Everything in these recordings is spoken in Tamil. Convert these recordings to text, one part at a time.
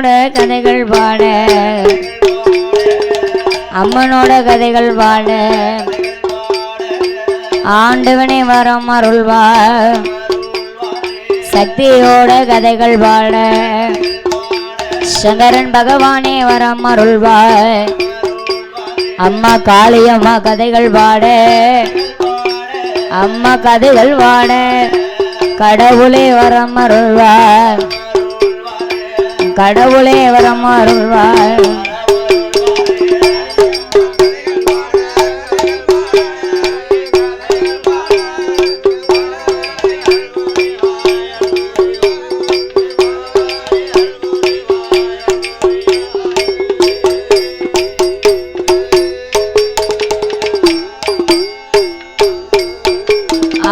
அம்மனோட கதைகள் பாட அம்மனோட கதைகள் பாட ஆண்டவனே வரம் அருள்வார் சக்தியோட கதைகள் பாட சங்கரன் பகவானே வரம் அருள்வார் அம்மா காளியம்மா கதைகள் பாட அம்மா கதைகள் பாட கடவுளே வரம் அருள்வார் கடவுளே வரம் அருள்வார்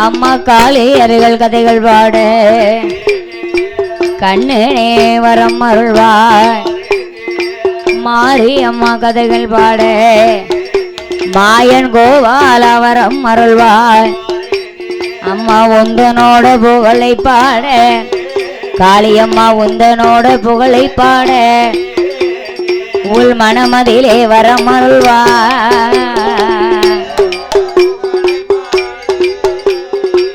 அம்மா காளி அருகள் கதைகள் பாட கண்ணனே வரம் அருள்வாய் மாரி அம்மா கதைகள் பாட மாயன் கோபால வரம் அருள்வாய் அம்மா உந்தனோட புகழை பாட காளியம்மா உந்தனோட புகழை பாட உள் மனமதிலே வரம் அருள்வாய்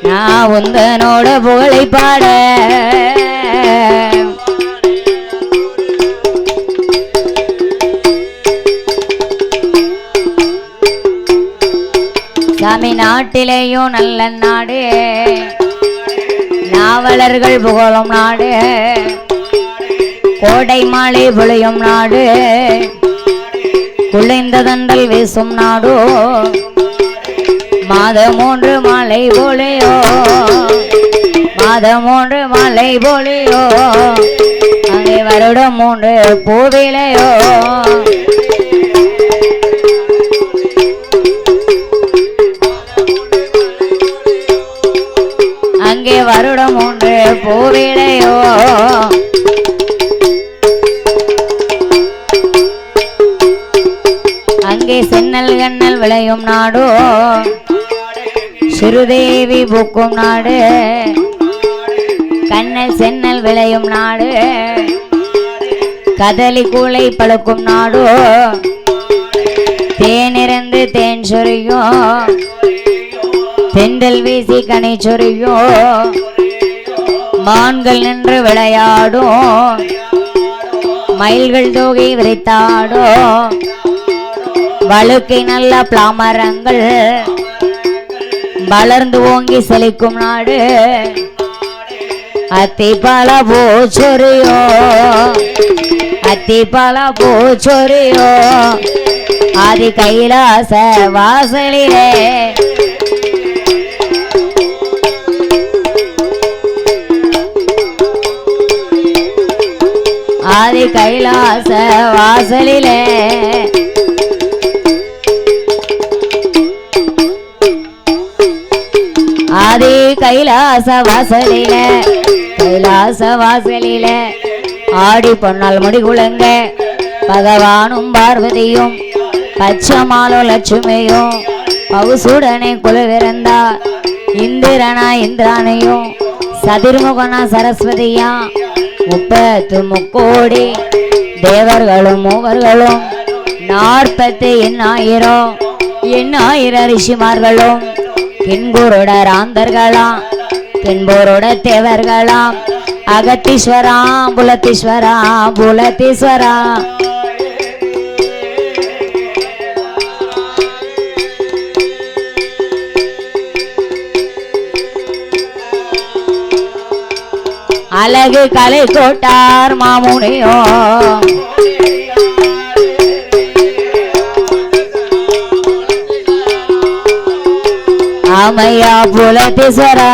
நான் உந்தனோட புகழை பாட சாமி நாட்டிலேயும் நல்ல நாடு நாவலர்கள் புகழும் நாடு கோடை மாலை பொழியும் நாடு குளிர்ந்ததண்டல் வீசும் நாடோ மாதம் 3 மாலை போலியோ மாதம் 3 மாலை போலியோ அங்கே வருடம் 3 பூவிலையோ அங்கே வருடம் 3 பூவிலையோ அங்கே சென்னல் கண்ணல் விளையும் நாடோ சிறுதேவி பூக்கும் நாடு கண்ணல் சென்னல் விளையும் நாடு கதலி கூளை பழுக்கும் நாடோ தேனிறந்து தேன் சொரியும் தெண்டல் வீசி கனி சொரியும் மான்கள் நின்று விளையாடும் மயில்கள் தோகை விரித்தாடும் வழுக்கை நல்ல பிளாமரங்கள் வளர்ந்து ஓங்கி செழிக்கும் நாடு அத்திப்பழ பூச்சொரியோ அத்திப்பழ பூச்சொரியோ ஆதி கைலாச வாசலிலே ஆதி கைலாச வாசலிலே ஆதி கைலாச வாசலிலே கைலாச வாசலிலே ஆடி பொன்னால் முடிகுலங்க பகவானும் பார்வதியும் பச்சமாலும் லட்சுமியும் பவுசுடனே குலவிருந்தா இந்திரனா இந்திரானையும் சதிர்முகனா சரஸ்வதியா 30 தேவர்களும் மூவர்களும் 40 ரிஷிமார்களும் பின்போரோட ராந்தர்களாம் பின்போரோட தேவர்களாம் அகத்தீஸ்வரா புலத்தீஸ்வரா புலத்தீஸ்வரா அழகு கலை கோட்டார் மாமுனியோ அம்மையா புலத்தீஸ்வரா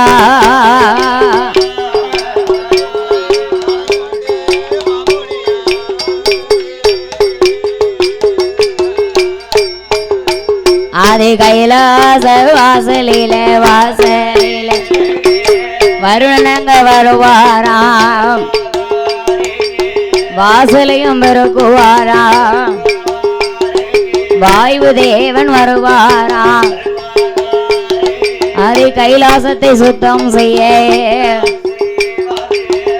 ஆதி கைலாச வாசலிலே வாசலிலே வருணங்க வருவாராம் வாசலையும் பெருக்குவாராம் வாயு தேவன் வருவாராம் ஆதி கைலாசத்தை சுத்தம் செய்ய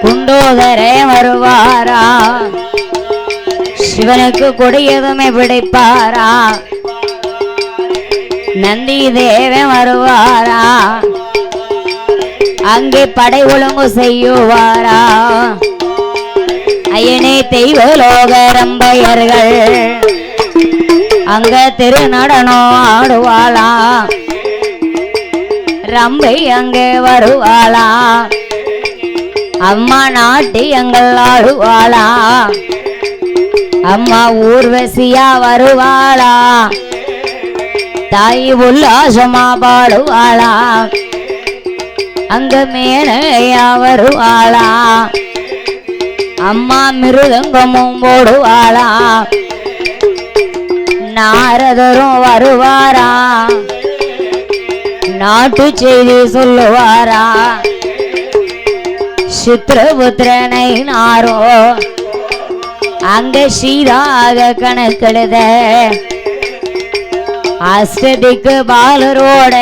குண்டோதரே வருவாராம் சிவனுக்கு கொடியதுமே பிடிப்பாரா நந்தி தேவன் வருவாரா அங்கே படை ஒழுங்கு செய்யுவாரா ஐயனே தெய்வலோக ரம்பையர்கள் அங்க திருநடனம் ஆடுவாளா ரம்பை அங்கே வருவாளா அம்மா நாட்டியங்கள் ஆடுவாளா அம்மா ஊர்வசியா வருவாளா தாய் உல்லாசமா பாடுவாளா அங்க மேனையா வருவாளா அம்மா மிருதங்கமும் போடுவாளா நாரதரும் வருவாரா நாட்டு செய்தி சொல்லுவாரா சித்திரபுத்திரனை நாரோ அங்க சீதாக கணக்கெழுத அஷ்டதிக்கு பாலரோட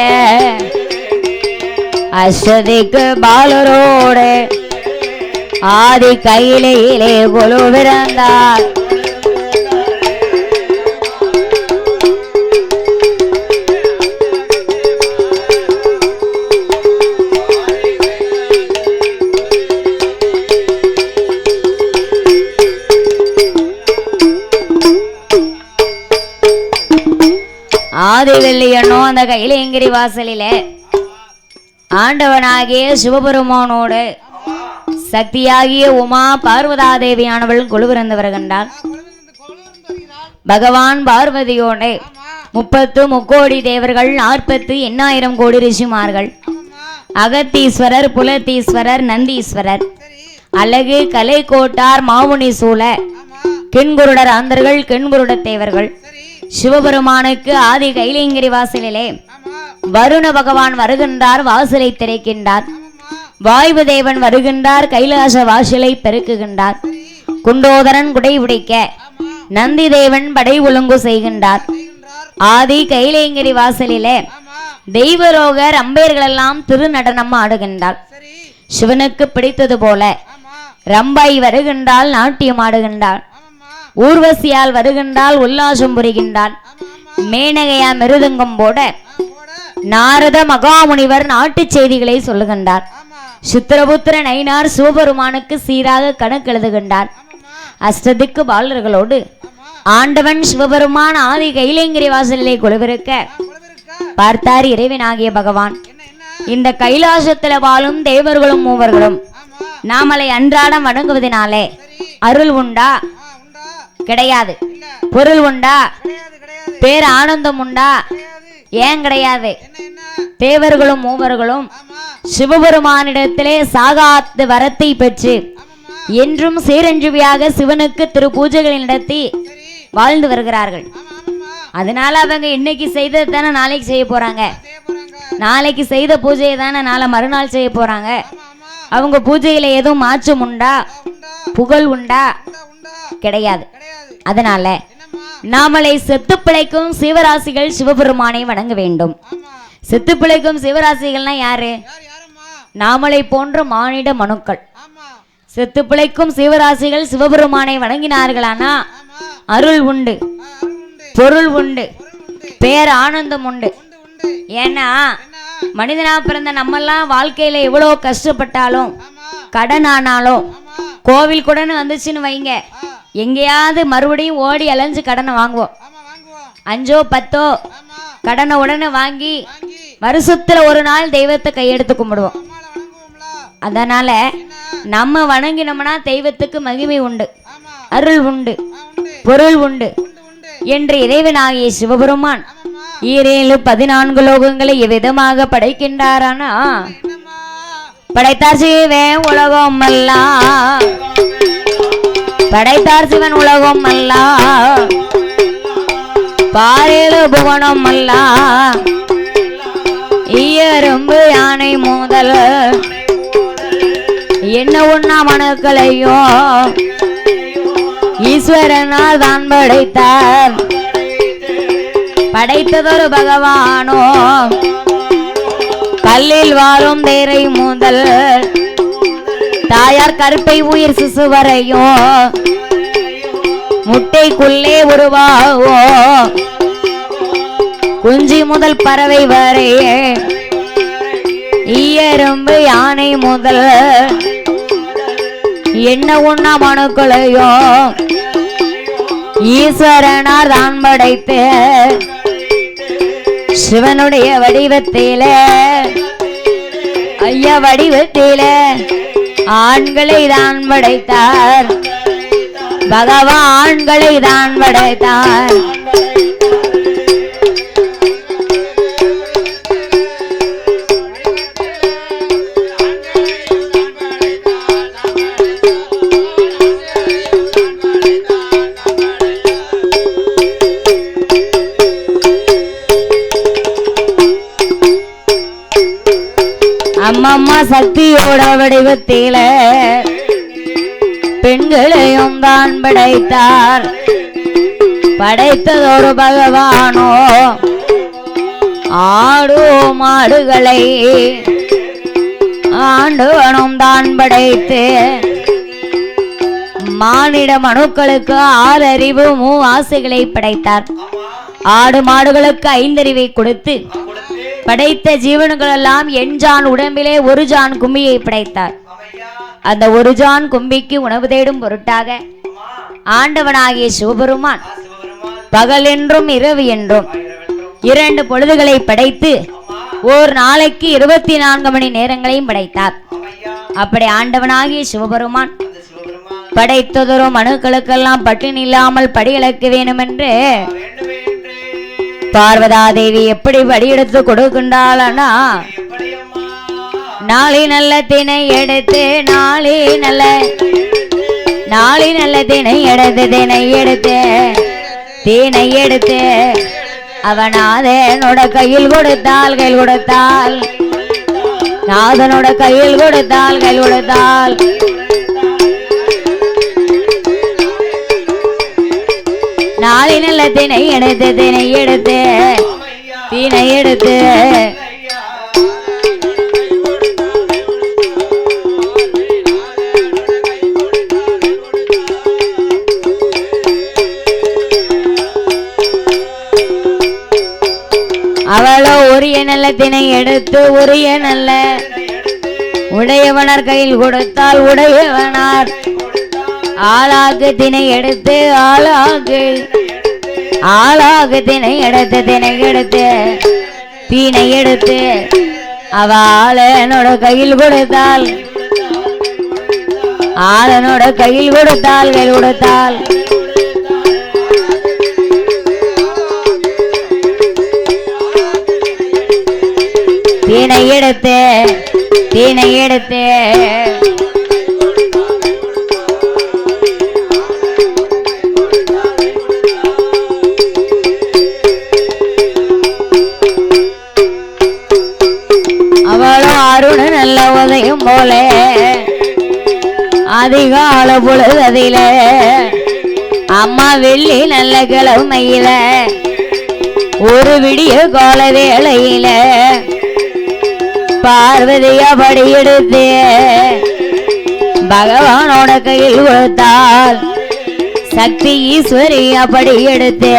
ஆதி கையிலே குழு பிறந்தார் ஆதி வெள்ளியண்ணோ அந்த கையிலேங்கிரி வாசலிலே ஆண்டவனாகிய சிவபெருமானோடு சக்தியாகிய உமா பார்வதாதேவியானவள் கொலுவிறந்து வருகின்றாள். பகவான் பார்வதியோடு 30 தேவர்கள் 40 கோடி ரிஷிமார்கள் அகத்தீஸ்வரர் புலத்தீஸ்வரர் நந்தீஸ்வரர் அழகு கலை கோட்டார் மாவுனி சூழ கெண்குருடர் ஆந்தர்கள் கெண்குருட தேவர்கள் சிவபெருமானுக்கு ஆதி கைலேங்கிரி வாசலிலே வருண பகவான் வருகின்றார் வாசலை திறக்கின்றார் வாயு தேவன் வருகின்றார் கைலாச வாசலை பெருக்குகின்றார் குண்டோதரன் குடை உடைக்க நந்தி தேவன் படை ஒழுங்கு செய்கின்றார் ஆதி கைலேங்கிரி வாசலிலே தெய்வலோகர் அம்பையர்கள் எல்லாம் திருநடனம் ஆடுகின்றார் சிவனுக்கு பிடித்தது போல ரம்பாய் வருகின்றால் நாட்டியம் ஆடுகின்றாள் ஊர்வசியால் வருகின்றால் உல்லாசம் புரிகின்றாள் மேனகையா மிருதங்கம் போட நாரத மகாமுனிவர் நாட்டு செய்திகளை சொல்லுகின்றார் சித்திரபுத்திர நயினார் சிவபெருமானுக்கு சீராக கணக்கு எழுதுகின்றார் அஷ்டதிக்கு பாலர்களோடு ஆண்டவன் சிவபெருமான் ஆதி கைலேங்கிரி வாசலிலே கொலுவிருக்க பார்த்தார் இறைவனாகிய பகவான் இந்த கைலாசத்துல வாழும் தேவர்களும் மூவர்களும் நாமலை அன்றாடம் வணங்குவதனாலே அருள் உண்டா கிடையாது பொருள் உண்டா பேர் ஆனந்தம் உண்டா ஏன் கிடையாது தேவர்களும் மூவர்களும் சிவபெருமானிடத்திலே சாகாத்து வரத்தை பெற்று என்றும் சீரஞ்சுவியாக சிவனுக்கு திரு பூஜைகளை நடத்தி வாழ்ந்து வருகிறார்கள். அதனால அவங்க இன்னைக்கு செய்தது தானே நாளைக்கு செய்ய போறாங்க, நாளைக்கு செய்த பூஜையை தானே நாளை மறுநாள் செய்ய போறாங்க. அவங்க பூஜையில எதுவும் மாற்றம் உண்டா புகழ் உண்டா கிடையாது. அதனால நாமளை செத்து பிழைக்கும் சிவராசிகள் சிவபெருமானை வணங்க வேண்டும். செத்து பிழைக்கும் சிவராசிகள்னா யாரு? நாமளை போன்ற மானிட மனுக்கள். செத்து பிழைக்கும் சிவராசிகள் சிவபெருமானை வணங்கினார்களானா அருள் உண்டு, பொருள் உண்டு, பேர் ஆனந்தம் உண்டு. ஏன்னா மனிதனா பிறந்த நம்மெல்லாம் வாழ்க்கையில எவ்வளவு கஷ்டப்பட்டாலும் கடன் ஆனாலும் கோவில் கடன் வந்துச்சுன்னு வைங்க, எங்கேயாவது மறுபடியும் ஓடி அலைஞ்சு கடனை வாங்குவோம். 5 10 கடனை உடனே வாங்கி வருஷத்துல ஒரு நாள் தெய்வத்தை கையெடுத்து கும்பிடுவோம். அதனால நம்ம வணங்கினோம்னா தெய்வத்துக்கு மகிமை உண்டு, அருள் உண்டு, பொருள் உண்டு என்று இறைவனாகிய சிவபெருமான் 14 லோகங்களை எவ்விதமாக படைக்கின்றாரானா படைத்தார் சிவன் உலகம் அல்ல, படைத்தார் சிவன் உலகம் அல்ல, பாரேழு புவனம் அல்ல, ஈயரும்பு யானை முதல் என்ன உண்ணா மனுக்களையோ ஈஸ்வரனால் தான் படைத்தார். படைத்ததொரு பகவானோ கல்லில் வாழும் தேரை முதல் தாயார் கருப்பை உயிர் சிசு வரையோ முட்டைக்குள்ளே உருவாவோ குஞ்சி முதல் பறவை வரை ஈயரும்பு யானை முதல் என்ன உண்ணா மனுக்களையோ ஈஸ்வரனார் தான் படைத்து சிவனுடைய வடிவத்தில ஐயா வடிவத்தில ஆண்களை தான் படைத்தார் பகவான் ஆண்களை தான் படைத்தார் அம்மம்மா சக்தியோட வடிவத்தில பெண்களையும் தான் படைத்தார் படைத்ததொரு பகவானோ ஆடு மாடுகளை ஆண்டவனும் தான் படைத்து மானிட மனுக்களுக்கு 6 அறிவு 3 ஆசைகளை படைத்தார். ஆடு மாடுகளுக்கு 5 அறிவை கொடுத்து படைத்த ஜீவன்கள் எல்லாம் எஞ்சான் உடம்பிலே 1 ஜான் கும்பியை படைத்தார். அந்த 1 ஜான் கும்பிக்கு உணவு தேடும் பொருட்டாக ஆண்டவனாகிய சிவபெருமான் பகல் என்றும் இரவு என்றும் 2 பொழுதுகளை படைத்து ஓர் நாளைக்கு 24 மணி நேரங்களையும் படைத்தார். அப்படி ஆண்டவனாகிய சிவபெருமான் படைத்ததொரு மனுக்களுக்கெல்லாம் பட்டினி இல்லாமல் படியளக்க வேண்டும் என்று பார்வதா தேவி எப்படி படியெடுத்து கொடுக்கின்றாளனா நாளை நல்ல திணை எடுத்து நாளை நல்ல திணை எடுத்து அவனாதனோட கையில் கொடுத்தால் நாதனோட கையில் கொடுத்தால் நாளை நல்ல திணை எடுத்து அவளோ உரிய நல்ல திணை எடுத்து உரிய நல்ல உடையவனார் கையில் கொடுத்தால் உடையவனார் ஆளாகு திணை எடுத்து திணை எடுத்து அவ ஆளனோட கையில் கொடுத்தால் திணை எடுத்து அவளும் அருண் நல்ல உதயம் போல அதிகால பொழுதில அம்மா வெள்ளி நல்ல கிழமையில ஒரு விடிய கால வேளையில பார்வதியா படி எடுத்து பகவானோட கையில் கொடுத்தால் சக்தி ஈஸ்வரியா படி எடுத்து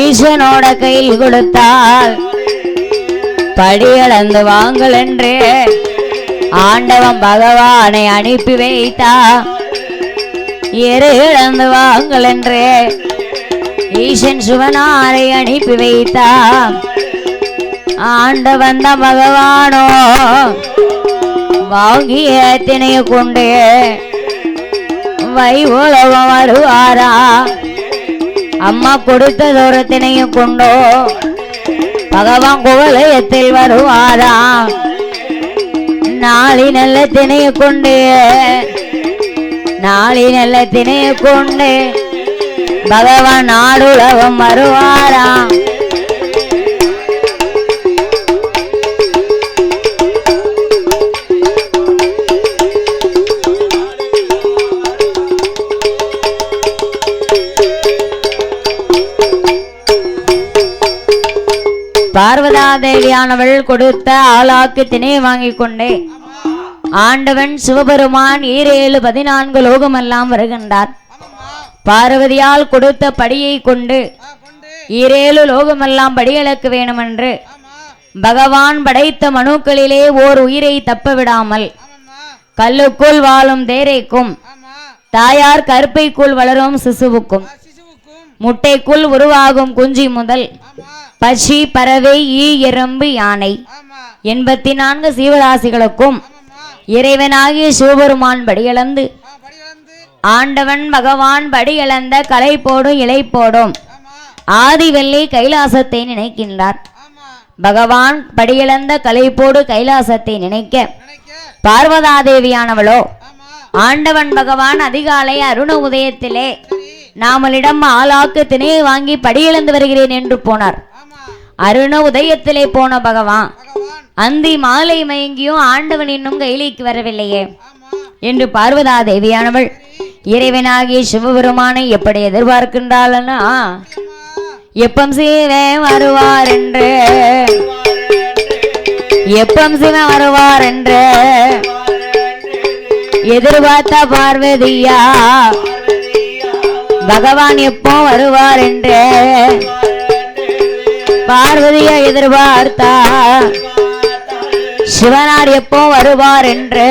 ஈசனோட கையில் கொடுத்தால் படியளந்து வாங்கல் என்று ஆண்டவன் பகவானை அனுப்பி வைத்தா இழந்து வாங்கல் என்று ஈசன் சிவனாரை அனுப்பி வைத்தா ஆண்டவன் தான் பகவானோ வாங்கிய திணைய கொண்டு வைபோலவம் வருவாரா அம்மா கொடுத்ததொரு திணைய கொண்டோ பகவான் குவலயத்தில் வருவாரா நாளை நல்ல திணைய கொண்டு பகவான் நாடுலகம் வருவாரா பார்வதா தேவியானவள் கொடுத்த ஆளாக்கு திணையை வாங்கிக் கொண்டே ஆண்டவன் சிவபெருமான் 7 14 லோகமெல்லாம் வருகின்றார். பார்வதியால் கொடுத்த படியை கொண்டு 7 லோகமெல்லாம் படியளக்க வேண்டுமென்று பகவான் படைத்த மனுக்களிலே ஓர் உயிரை தப்ப விடாமல் கல்லுக்குள் வாழும் தேரைக்கும் தாயார் கருப்பைக்குள் வளரும் சிசுவுக்கும் முட்டைக்குள் உருவாகும் குஞ்சி முதல் பசி பறவை ஈ எறும்பு யானை 84 சீவராசிகளுக்கும் இறைவனாகிய சிவபெருமான் படியளந்து ஆண்டவன் பகவான் படியளந்த கலை போடும் இலை போடும் ஆதிவெள்ளி கைலாசத்தை நினைக்கின்றார். பகவான் படியளந்த கலைப்போடு கைலாசத்தை நினைக்க பார்வதாதேவியானவளோ ஆண்டவன் பகவான் அதிகாலை அருண உதயத்திலே நாமளிடம் ஆளாக்கு திணையை வாங்கி படியிழந்து வருகிறேன் என்று போனார். அருண உதயத்திலே போன பகவான் அந்தி மாலை மயங்கியும் ஆண்டவன் இன்னும் கைலிக்கு வரவில்லையே என்று பார்வதாதேவியானவள் இறைவனாகிய சிவபெருமானை எப்படி எதிர்பார்க்கின்றாள்னா எப்பம் சிவன் வருவார் என்று எப்பம் சிவன் வருவார் என்று எதிர்பார்த்த பார்வதியா பகவான் எப்போ வருவார் என்று பார்வதியா எதிர்பார்த்தா சிவனார் எப்போ வருவார் என்று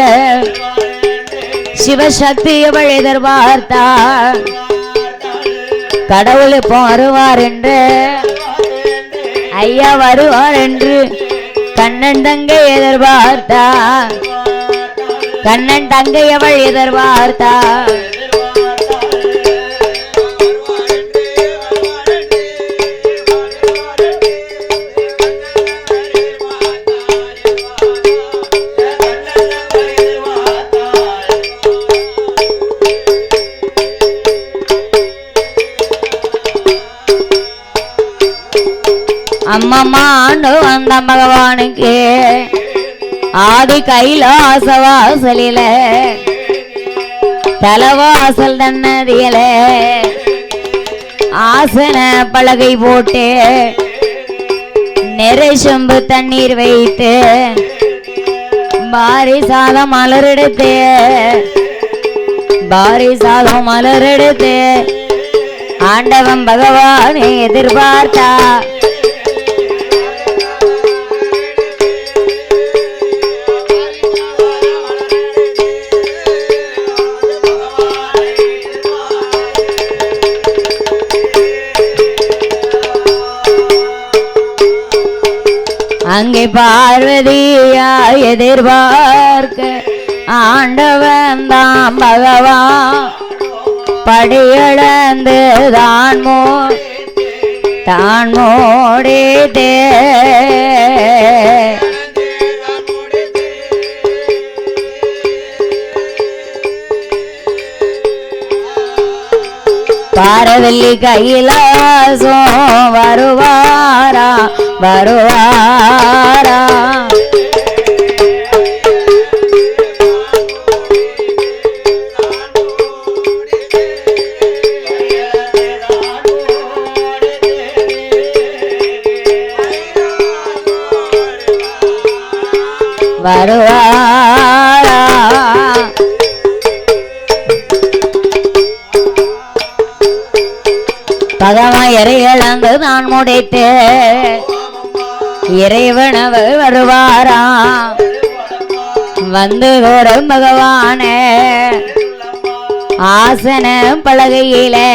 சிவசக்தி எவள் எதிர்பார்த்தா கடவுள் எப்போ வருவார் என்று ஐயா வருவார் என்று கண்ணன் தங்கை எதிர்பார்த்தா கண்ணன் தங்கை அவள் எதிர்பார்த்தா அம்மம்மா ஆண்டு வந்த பகவானுக்கு ஆதி கைலாச வாசலில தலவாசல் தன்னதியில ஆசன பலகை போட்டு நிறை சொம்பு தண்ணீர் வைத்து பாரி சாதம் மலரெடுத்து ஆண்டவன் பகவானை எதிர்பார்த்தா அங்கே பார்வதியா எதிர்பார்க்க ஆண்டவன் தான் பகவான் படியளந்து தான் மோடித்தே பாரவல்லி கைலாசம் வருவாரா பகவான் இறையிழந்து நான் முடித்து இறைவனவர் வருவாரா வந்து தோறும் பகவானே ஆசன பலகையிலே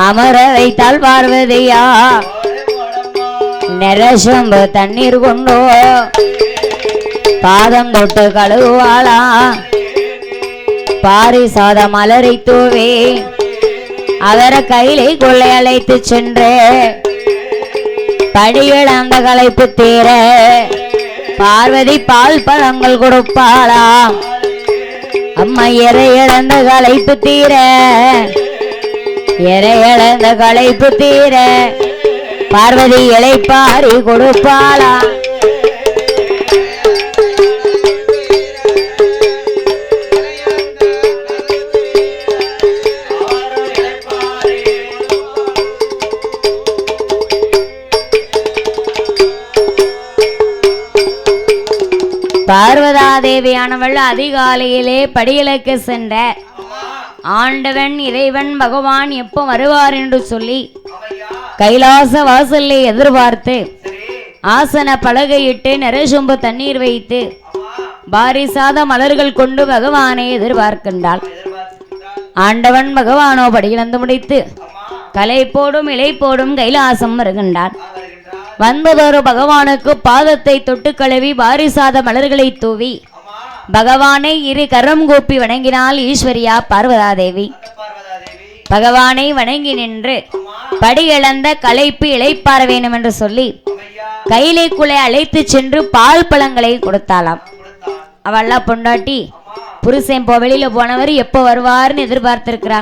அமர வைத்தால் பார்வதியா நிறசொம்பு தண்ணீர் கொண்டோ பாதம் தொட்டு கழுவாளா பாரிசாத மலரை தூவே அவர கையிலே கொள்ளை அழைத்து சென்று படியில் அந்த களைப்பு தீர பார்வதி பால் பழங்கள் கொடுப்பாளா அம்மா இறையிழந்த களைப்பு தீர பார்வதி இளைப்பாரி கொடுப்பாளா பார்வதாதேவியானவள் அதிகாலையிலே படியலுக்கு சென்ற ஆண்டவன் இறைவன் பகவான் எப்போ வருவார் என்று சொல்லி கைலாச வாசல்லை எதிர்பார்த்து ஆசன பலகையிட்டு நரசொம்பு தண்ணீர் வைத்து பாரிசாத மலர்கள் கொண்டு பகவானை எதிர்பார்க்கின்றாள். ஆண்டவன் பகவானோ படியிழந்து முடித்து கலை போடும் இலை போடும் கைலாசம் வருகின்றான். வந்ததொரு பகவானுக்கு பாதத்தை தொட்டு கழுவி பாரிசாத மலர்களை தூவி பகவானை இரு கரம் கூப்பி வணங்கினாள் ஈஸ்வரியா பார்வதாதேவி. பகவானை வணங்கி நின்று படியிழந்த களைப்பு இளைப்பாற வேணும் என்று சொல்லி கைலைக்குள்ளே அழைத்து சென்று பால் பழங்களை கொடுத்தாளாம். அவள்லாம் பொண்டாட்டி புருஷன் இப்போ வெளியில போனவர் எப்போ வருவார்னு எதிர்பார்த்திருக்கிறா.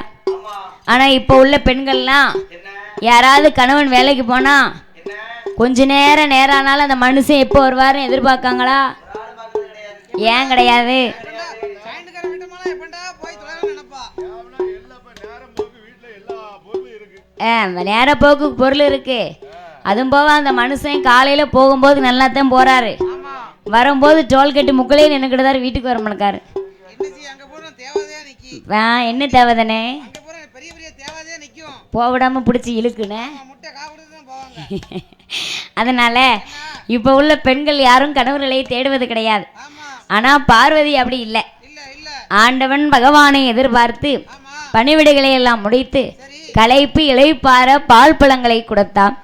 ஆனா இப்போ உள்ள பெண்கள்லாம் யாராவது கணவன் வேலைக்கு போனா கொஞ்ச நேரம் ஆனாலும் அந்த மனுஷன் எப்போ வருவாருன்னு எதிர்பார்க்காங்களா? ஏன் கிடையாது? நேர போக்கு பொருள் இருக்கு. அதுவும் போக அந்த மனுஷன் காலையில போகும்போது நல்லா தான் போறாரு, வரும்போது டோல்கேட்டு முக்களையே நின்னுக்கிட்டு வீட்டுக்கு வர மாட்டாரு. என்ன தேவைதானே போவிடாம பிடிச்சி இழுக்குன்னு. அதனால இப்ப உள்ள பெண்கள் யாரும் கணவர்களை தேடுவது கிடையாது. ஆனா பார்வதி அப்படி இல்லை. ஆண்டவன் பகவானை எதிர்பார்த்து பணிவிடைகளை எல்லாம் முடித்து களைப்பு இளைப்பார பால் பழங்களை கொடுத்தான்.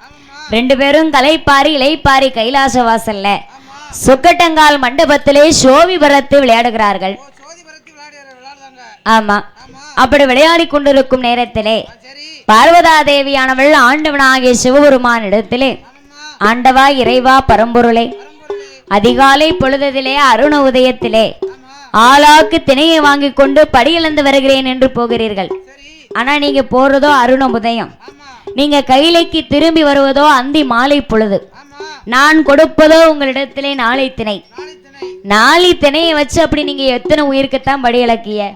ரெண்டு பேரும் களைப்பாரி இளைப்பாரி கைலாச வாசல்ல சொக்கட்டங்கால் மண்டபத்திலே சோவிபரத்து விளையாடுகிறார்கள். ஆமா, அப்படி விளையாடி கொண்டிருக்கும் நேரத்திலே பார்வதா தேவியானவள் ஆண்டவனாகிய சிவபெருமான் இடத்திலே, ஆண்டவா இறைவா பரம்பொருளே, அதிகாலை பொழுதிலே அருண உதயத்திலே ஆளாக்கு திணையை வாங்கி கொண்டு படியிழந்து வருகிறேன் என்று போகிறீர்கள். ஆனா நீங்க போறதோ அருண உதயம், நீங்க கைலைக்கு திரும்பி வருவதோ அந்தி மாலை பொழுது. நான் கொடுப்பதோ உங்களிடத்திலே நாளை திணை. நாளை திணையை வச்சு அப்படி நீங்க எத்தனை உயிருக்குத்தான் படி இழக்கிய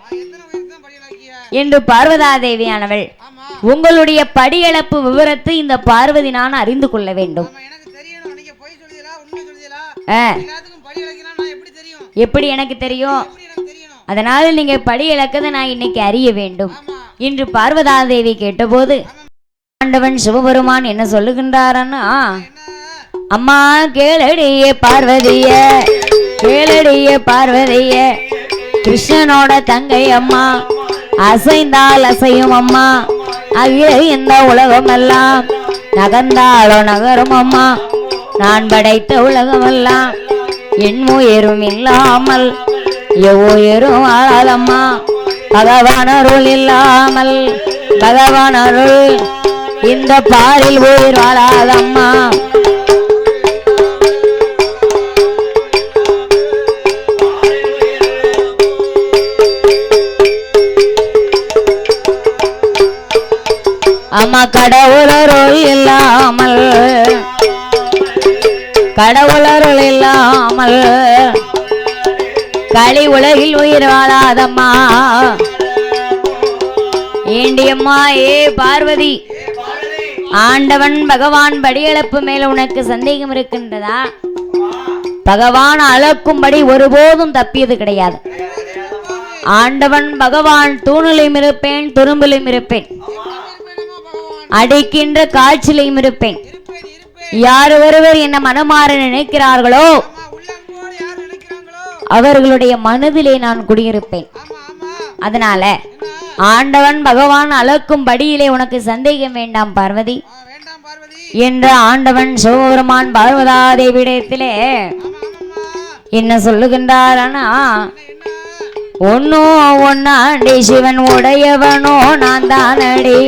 என்று பார்வதா தேவியானவள் உங்களுடைய படியளப்பு விவரத்தை இந்த பார்வதி நான் அறிந்து கொள்ள வேண்டும். எப்படி எனக்கு தெரியும்? அதனால நீங்க படி இழக்கதை நான் இன்னைக்கு அறிய வேண்டும் என்று பார்வதா தேவி கேட்டபோது ஆண்டவன் சிவபெருமான் என்ன சொல்லுகின்றாரன்னா, அம்மா கேளடிய பார்வதிய, கேளடிய பார்வதிய, கிருஷ்ணனோட தங்கை அம்மா, அசைந்தால் அசையும் அம்மா, அகில இந்த உலகம் எல்லாம் நகர்ந்தாலோ நகரும் அம்மா, நான் படைத்த உலகம் எல்லாம் என் உயிரும் இல்லாமல் எவ்வுயிரும் ஆளாதம்மா, பகவான் அருள் இல்லாமல் பகவான் அருள் இந்த பாரில் உயிர் வாழாதம்மா. அம்மா கடவுளருள் இல்லாமல், கடவுளருள் இல்லாமல் களி உலகில் உயிர் வாழாதம்மா. ஏண்டியம்மா ஏ பார்வதி, ஆண்டவன் பகவான் படியளப்பு மேல உனக்கு சந்தேகம் இருக்கின்றதா? பகவான் அளக்கும்படி ஒருபோதும் தப்பியது கிடையாது. ஆண்டவன் பகவான் தூணிலும் இருப்பேன், துரும்பிலும் இருப்பேன், அடிக்கின்ற காட்சியிலும் இருப்பேன். யார் ஒருவர் என்ன மனமாற நினைக்கிறார்களோ அவர்களுடைய மனதிலே நான் குடியிருப்பேன். அதனால ஆண்டவன் பகவான் அளக்கும் படியிலே உனக்கு சந்தேகம் வேண்டாம் பார்வதி என்று ஆண்டவன் சிவபெருமான் பார்வதா தேவியிடத்திலே என்ன சொல்லுகின்றாரனா, ஒன்னோ ஒன்னாண்டி சிவன் உடையவனோ நான் தானடி,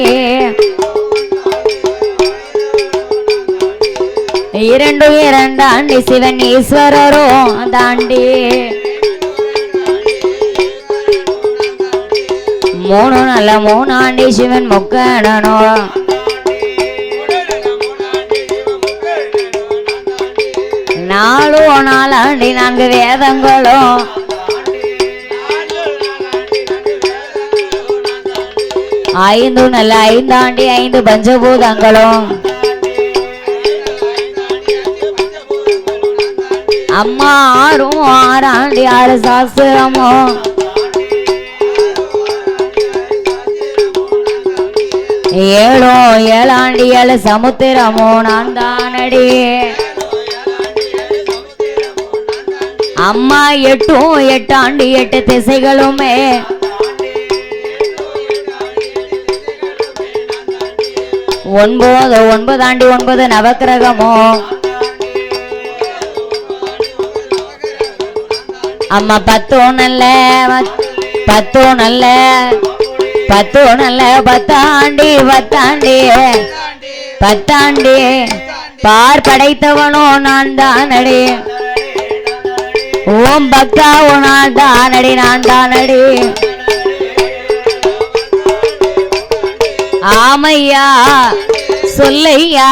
இரண்டு இரண்டாண்டி சிவன் ஈஸ்வரரோ தாண்டி, மூணு நல்ல மூணாண்டி சிவன் முக்கணனோ, நாலு நாலாண்டி நான்கு வேதங்களும், ஐந்து நல்ல ஐந்தாண்டி ஐந்து பஞ்சபூதங்களும், அம்மா ஆறும் ஆறாண்டி ஆறு சாஸ்திரமோ, ஏழோ ஏழாண்டி ஏழு சமுத்திரமோ நான் தானடி அம்மா எட்டும் எட்டாண்டி எட்டு திசைகளுமே ஒன்பது ஒன்பதாண்டி ஒன்பது நவக்கிரகமோ அம்மா பத்தும் நல்ல பத்தும் நல்ல பத்தும் நல்ல பத்தாண்டி பத்தாண்டி பத்தாண்டி பார் படைத்தவனோ நான் தானடி ஓம் பக்தாவோ நான் தானடி நான் தானடி ஆமையா சொல்லையா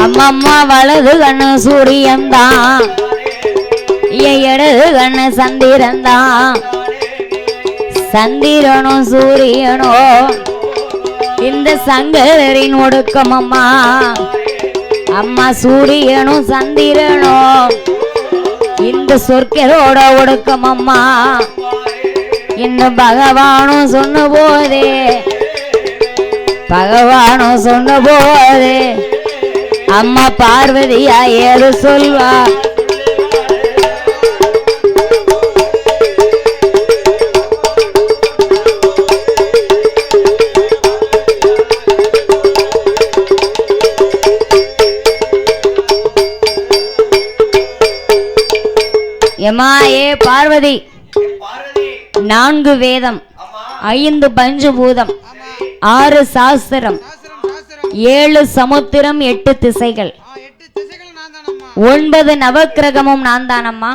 அம்மம்மா வலது கண்ணு சூரியன்தான் இடது கண்ணு சந்திரன்தான் சந்திரனும் சூரியனோ இந்த சங்கரின் ஒடுக்கம் அம்மா அம்மா சூரியனும் சந்திரனோ இந்த சொற்கரோட ஒடுக்கம் அம்மா இன்னும் பகவானும் சொன்ன போதே பகவானும் சொன்ன போதே அம்மா பார்வதியா ஏது சொல்வா எம்மா ஏ பார்வதி நான்கு வேதம் 5 பஞ்சபூதம் 6 சாஸ்திரம் 7 சமுத்திரம் 8 திசைகள் 9 நவக்கிரகமும் நான் தானம்மா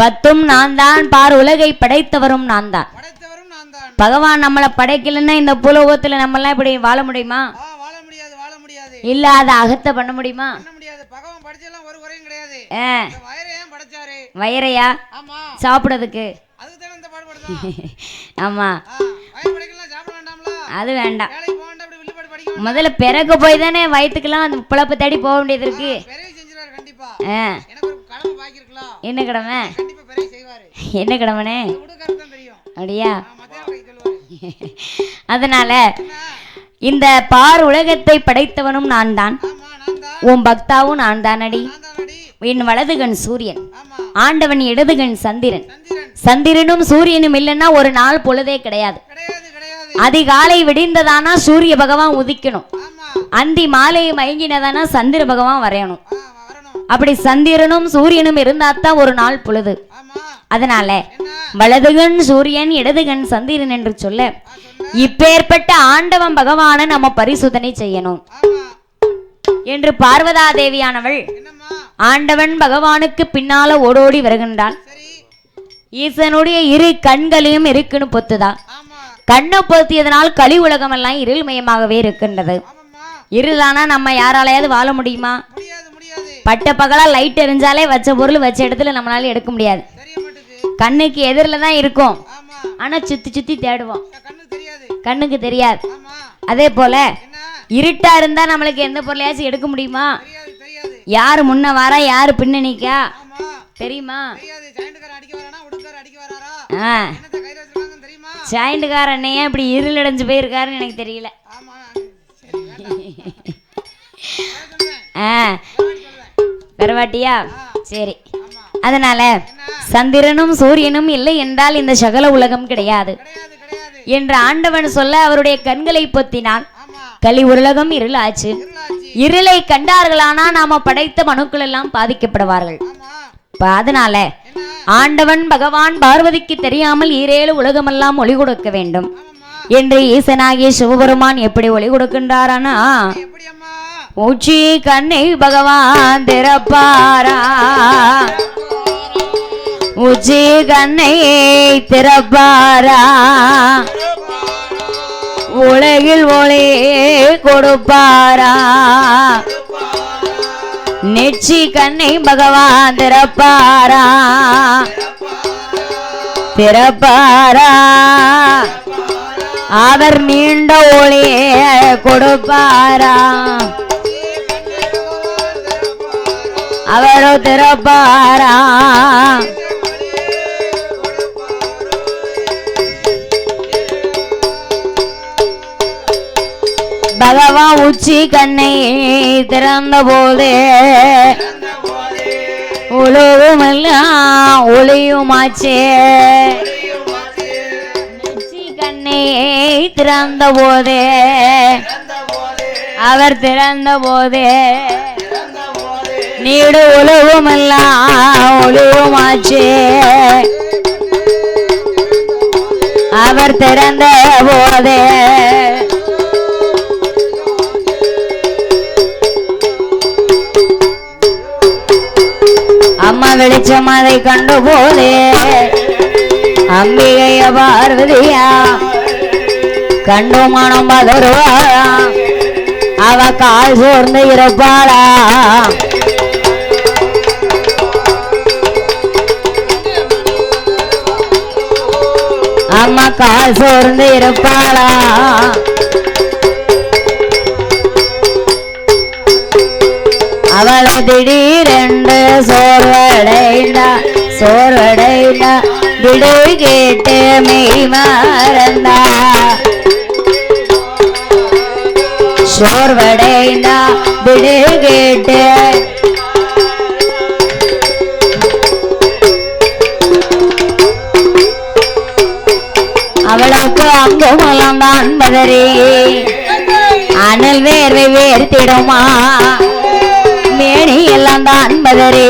10 நான் தான் பார் உலகை படைத்தவரும் நான் தான் பகவான் நம்மளை படைக்கலன்னா இந்த பூலோகத்துல நம்ம எல்லாம் இப்படி வாழ முடியுமா இல்ல அதை அகத்த பண்ண முடியுமா வயிறையா சாப்பிடறதுக்கு ஆமா அது வேண்டாம் முதல்ல பிறகு போய் தானே வயிற்றுக்கெல்லாம் அந்த பிழப்பு தேடி போக வேண்டியது இருக்கு என்ன கடமை என்ன கடமைனே அப்படியா அதனால இந்த பார் உலகத்தை படைத்தவனும் நான் தான் உன் பக்தாவும் நான் தானடி என் வலதுகண் சூரியன் ஆண்டவன் இடதுகண் சந்திரன் சந்திரனும் சூரியனும் இல்லைன்னா ஒரு நாள் பொழுதே கிடையாது அதிகாலை விடிந்ததானா சூரிய பகவான் உதிக்கணும் அந்தி மாலை மயங்கினதானா சந்திர பகவான் வரையணும் அப்படி சந்திரனும் சூரியனும் இருந்தாத்தான் ஒரு நாள் பொழுது அதனால வலதுகண் சூரியன் இடதுகண் சந்திரன் என்று சொல்ல இப்பேற்பட்ட ஆண்டவன் பகவானை நம்ம பரிசுத்தனை செய்யணும் என்று பார்வதா தேவியானவள் ஆண்டவன் பகவானுக்கு பின்னால ஓடோடி வருகின்றாள் ஈசனுடைய 2 கண்களையும் இருக்குன்னு பொத்துதா கண்ணை பொத்தியதனால் கலி உலகம் எல்லாம் இருள்மயமாகவே இருக்கின்றது இருளானா நம்ம யாராலையாவது வாழ முடியுமா பட்ட பகலா லைட் எரிஞ்சாலே வச்ச பொருள் வச்ச இடத்துல நம்மளால எடுக்க முடியாது கண்ணுக்கு எதிரில தான் இருக்கும் ஆனா சுத்தி சுத்தி தேடுவோம் கண்ணுக்கு தெரியாது அதே போல இருட்டா இருந்தா நம்மளுக்கு எந்த பொருளையாச்சும் எடுக்க முடியுமா யாரு முன்ன வாரா யாரு பின்ன நிக்கா தெரியுமா ஜாயிண்ட்காரன் ஏன் இப்படி இருளடைஞ்சு போயிருக்காருன்னு எனக்கு தெரியல வரவாட்டியா சரி அதனால சந்திரனும் சூரியனும் இல்லை என்றால் இந்த சகல உலகம் கிடையாது என்று ஆண்டவன் சொல்ல அவருடைய கண்களை பொத்தினான் கலி உலகம் இருளாச்சு இருளை கண்டார்களானா நாம படைத்த மனுக்கள் எல்லாம் பாதிக்கப்படுவார்கள் அதனால ஆண்டவன் பகவான் பார்வதிக்கு தெரியாமல் 7 உலகமெல்லாம் ஒளி கொடுக்க வேண்டும் என்று ஈசனாகிய சிவபெருமான் எப்படி ஒளி கொடுக்கின்றாரானா உச்சி கண்ணை பகவான் திறப்பாரா உச்சி கண்ணை திறப்பாரா உலகில் ஒளி கொடுப்பாரா நெச்சி கண்ணை பகவான் திறப்பாரா திறப்பாரா அவர் நீண்ட ஒளியை கொடுப்பாரா அவரோ திறப்பாரா பகவான் உச்சி கண்ணை திறந்த போதே உலகமெல்லாம் ஒளியுமாச்சே உச்சி கண்ணை திறந்த போதே அவர் திறந்த போதே நீடு உலகமெல்லாம் ஒளியுமாச்சே அவர் திறந்த போதே அம்மா வெளிச்சம் அதை கண்டு போதே அம்பிகைய பார்வதியா கண்டு மனம் பதறுவாளா அவ கால் சோர்ந்து இருப்பாளா அம்மா கால் சோர்ந்து இருப்பாளா அவளை திடீரென்று சோர்வடைந்தா விடு கேட்டு மெய் மறந்தா சோர்வடைந்தா விடு கேட்டு அவளுக்கு அங்குமலம் தான் பதறி அனல் வேர்வை வேர்த்திடுமா மேனி எல்லாம் தான் பதறி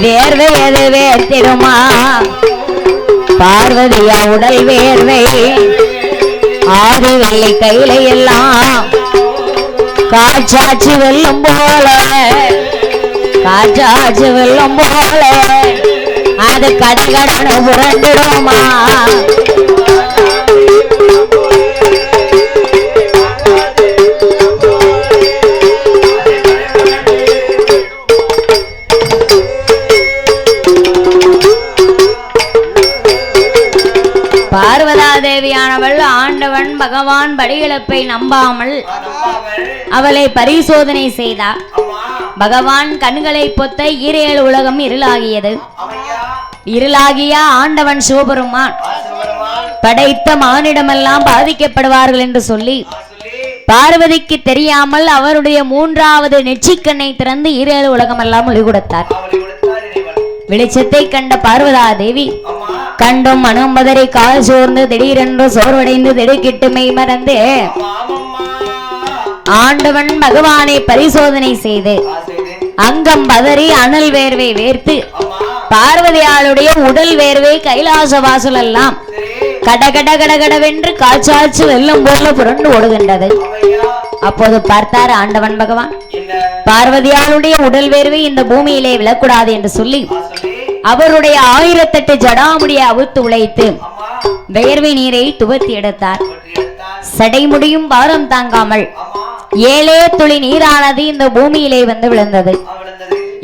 வேர்வை எது வேர்த்திடுமா பார்வதியா உடல் வேர்வை ஆதி வெள்ளை கையில எல்லாம் காற்றாச்சு வெல்லும் போல அது கடகடனு புரண்டிடுமா பார்வதா தேவியானவள் ஆண்டவன் பகவான் படியிழப்பை நம்பாமல் அவளை பரிசோதனை செய்தார். பகவான் கண்களை பொத்த ஈரேழு உலகம் இருளாகியது. இருளாகிய ஆண்டவன் சிவபெருமான் படைத்த மானிடமெல்லாம் பாதிக்கப்படுவார்கள் என்று சொல்லி பார்வதிக்கு தெரியாமல் அவருடைய மூன்றாவது நெற்றிக்கண்ணை திறந்து ஈரேழு உலகம் எல்லாம் ஒளி கொடுத்தார். வெளிச்சத்தை கண்ட பார்வதா தேவி கண்டும் மனம் பதறி கால் சோர்ந்து திடீரென்று சோர்வடைந்து திடுக்கிட்டு மெய் மறந்து ஆண்டவன் பகவானை பரிசோதனை செய்து அங்கம் பதறி அனல் வேர்வை வேர்த்து பார்வதியாளுடைய உடல் வேர்வை கைலாச வாசல் எல்லாம் கடகட கடகடவென்று காற்றாச்சு வெள்ளம் போல புரண்டு ஓடுகின்றது. அப்போது பார்த்தார் ஆண்டவன் பகவான் பார்வதியாளுடைய உடல் வேர்வை இந்த பூமியிலே விழக்கூடாது என்று சொல்லி அவருடைய 1008 ஜடாமுடியை அவுத்து உழைத்து வேர்வை நீரை துவத்தி எடுத்தார். சடைமுடியும் பாரம் தாங்காமல் 7 துளி நீரானது இந்த பூமியிலே வந்து விழுந்தது.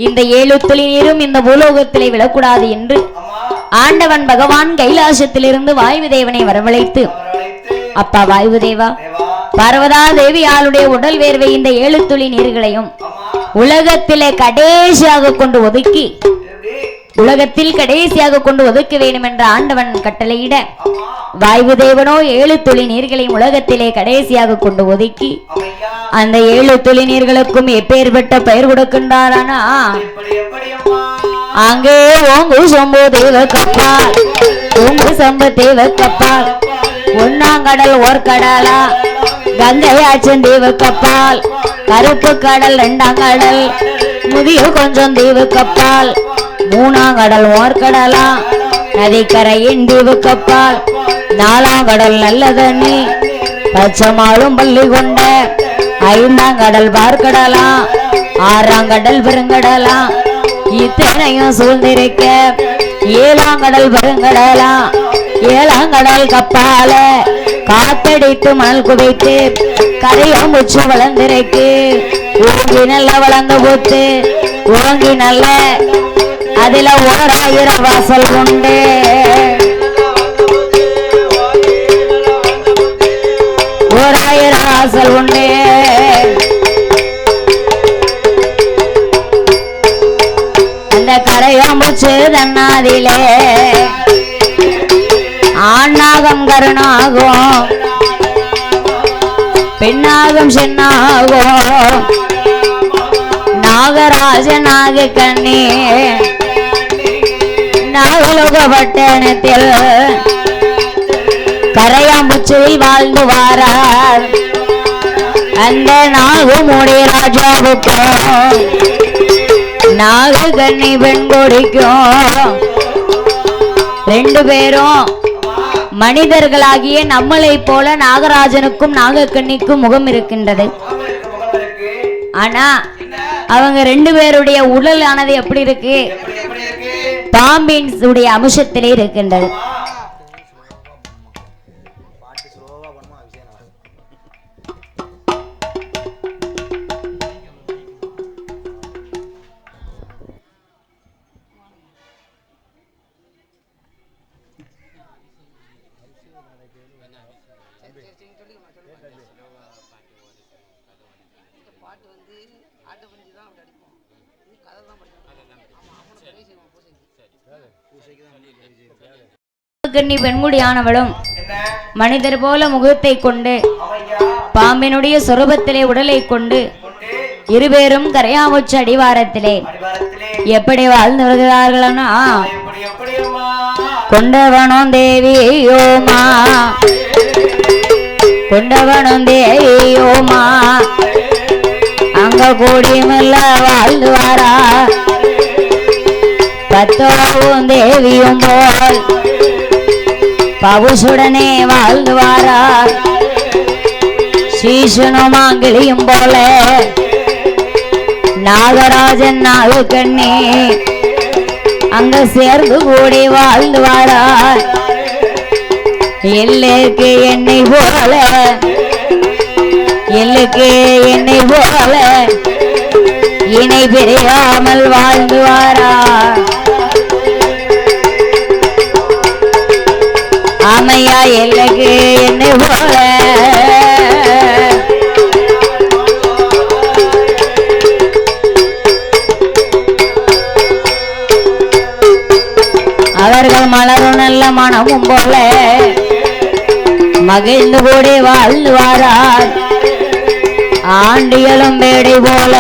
இந்த 7 துளி நீரும் இந்த பூலோகத்திலே விழக்கூடாது என்று ஆண்டவன் பகவான் கைலாசத்திலிருந்து வாயு தேவனை வரவழைத்து, அப்பா வாயு தேவா, பார்வதா தேவியாளுடைய உடல் வேர்வை இந்த 7 துளி நீர்களையும் உலகத்திலே கடைசியாக கொண்டு ஒதுக்கி உலகத்தில் கடைசியாக கொண்டு ஒதுக்க வேண்டும் என்ற ஆண்டவன் கட்டளையிட வாயு தேவனோ 7 துளி நீர்களையும் உலகத்திலே கடைசியாக கொண்டு ஒதுக்கி அந்த 7 துளி நீர்களுக்கும் எப்பேற்பட்ட பெயர் கொடுக்கின்றாரானா, அங்கே ஓங்கு சொம்பு தேவ கப்பால் ஓங்கு சம்பு தேவ கப்பால் ஒன்னாங்கடல் ஓர்கடலா கங்கையாச்சன் தேவ கப்பால் கருப்பு கடல் 2ஆம் கடல் முதிய கொஞ்சம் தேவ கப்பால் 3ஆம் கடல் ஓர்கடலா நதிக்கரையின் தீவு கப்பால் 4ஆம் கடல் நல்ல தண்ணி பச்சமாளும் பள்ளி கொண்ட 5ஆம் கடல் பார்க்கடலா 6ஆம் கடல் பெருங்கடலா இத்தனையும் சூழ்ந்திருக்க 7ஆம் கடல் பெருங்கடலா 7ஆம் கடல் கப்பால காத்தடித்து மணல் குவைத்து கரையும் முச்சு வளர்ந்திருக்கு. ஓங்கி நல்ல வளர்ந்து போத்து ஓங்கி நல்ல அதுல 1000 வாசல் உண்டு. வாசல் உண்டு. கரையாம்பூச்சு தன்னாதிலே ஆணாகம் கருணாகும் பெண்ணாகும் சென்னாகும் நாகராஜ நாக கண்ணே நாகலோக பட்டணத்தில் கரையாம்பூச்சில் வாழ்ந்து வாரார் அந்த நாகமுடைய ராஜாவுக்கும் நாக கண்ணி பெண் கொடிக்கும் ரெண்டு பேரும் மனிதர்களாகிய நம்மளை போல நாகராஜனுக்கும் நாகக்கண்ணிக்கும் முகம் இருக்கின்றது. ஆனா அவங்க ரெண்டு பேருடைய உடல் ஆனது எப்படி இருக்கு? பாம்பின் உடைய அம்சத்திலே இருக்கின்றது. கண்ணி பெண்குடியானவளும் மனிதர் போல முகத்தை கொண்டு பாம்பினுடைய சொரூபத்திலே உடலை கொண்டு இருவேரும் கரையாம்பூச்சி அடிவாரத்திலே எப்படி வாழ்ந்து வருகிறார்களா? கொண்டவனும் தேவியோமா கொண்டவனும் தேவியோமா அங்க கூடியுமில்ல வாழ்ந்து வாரா பத்தோவும் தேவியும் போல் பவுசுடனே வாழ்ந்து வாரார் சீசனும் மாங்கிலியும் போல நாகராஜன் நாகக்கண்ணி அங்க சேர்ந்து கூடி வாழ்ந்து வாரார் எல்லுக்கு என்னை போல எல்லுக்கு என்னை போல இணை பிரியாமல் வாழ்ந்து வாரார் ஆமையா எல்லுக்கு என்னை போல அவர்கள் மலரும் நல்ல மனமும் போல மகிழ்ந்து கூடி வாழ்ந்து வாரார் ஆண்டிகளும் பேடை போல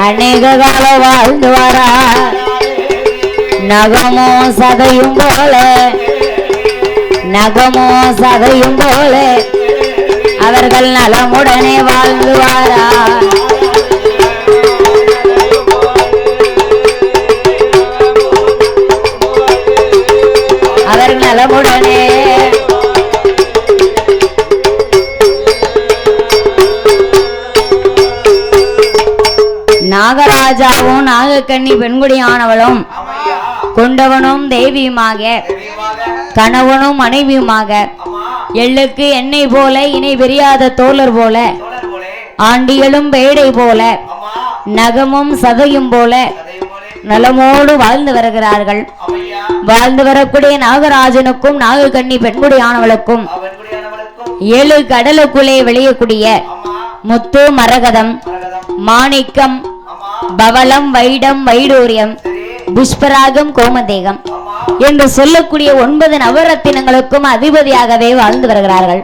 அநேக காலம் வாழ்ந்து வாரார் நகமோ சதையும் போல நகமோ சதையும் போல அவர்கள் நலமுடனே வாழ்ந்து வாரார் அவர்கள் நலமுடனே நாகராஜாவும் நாகக்கண்ணி பெண்குடியானவளும் கொண்டவனும் தேவியுமாக கணவனும் மனைவியுமாக எள்ளுக்கு எண்ணெய் போல இணை பெரியாத தோழர் போல ஆண்டிகளும் பேடை போல நகமும் சதையும் போல நலமோடு வாழ்ந்து வருகிறார்கள். வாழ்ந்து வரக்கூடிய நாகராஜனுக்கும் நாகக்கண்ணி பெண்குடியானவளுக்கும் 7 கடலுக்குள்ளே வெளியக்கூடிய முத்து மரகதம் மாணிக்கம் பவளம் வைடம் வைடூரியம் புஷ்பராகம் கோமதேகம் என்று சொல்லக்கூடிய 9 நவரத்தினங்களுக்கும் அதிபதியாகவே வாழ்ந்து வருகிறார்கள்.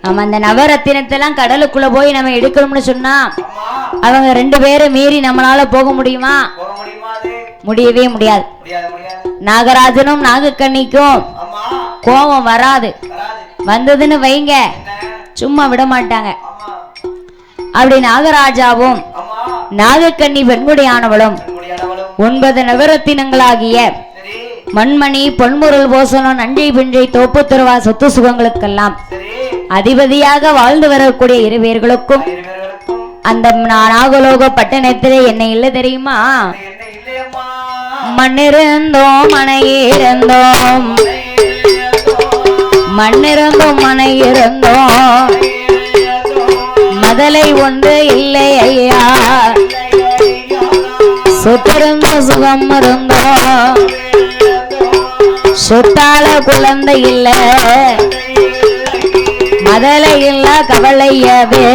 நம்ம அந்த நவரத்தினத்தெல்லாம் கடலுக்குள்ள போய் நம்ம எடுக்கணும்னு சொன்னா அவங்க 2 பேரை மீறி நம்மளால போக முடியுமா? முடியவே முடியாது. நாகராஜனும் நாகக்கண்ணிக்கும் கோபம் வராது. வந்ததுன்னு வைங்க சும்மா விட மாட்டாங்க. அப்படி நாகராஜாவும் நாகக்கண்ணி பெண்குடியானவளும் 9 நவரத்தினங்களாகிய மண்மணி பொன்முருள் போசனம் நஞ்சை பிஞ்சை தோப்பு துறவா சொத்து சுகங்களுக்கெல்லாம் அதிபதியாக வாழ்ந்து வரக்கூடிய 2 பேர்களுக்கும் அந்த நாகலோக பட்டணத்திலே என்ன இல்லை தெரியுமா? மண்ணிருந்தோம் மனையிருந்தோம் மண்ணிருந்தோம் மனையிருந்தோம் மதலை ஒன்று இல்லை ஐயா சொத்திருந்த சுகம் இருந்தோம் சொத்தால குழந்தை இல்ல மதலை இல்ல கவலையவே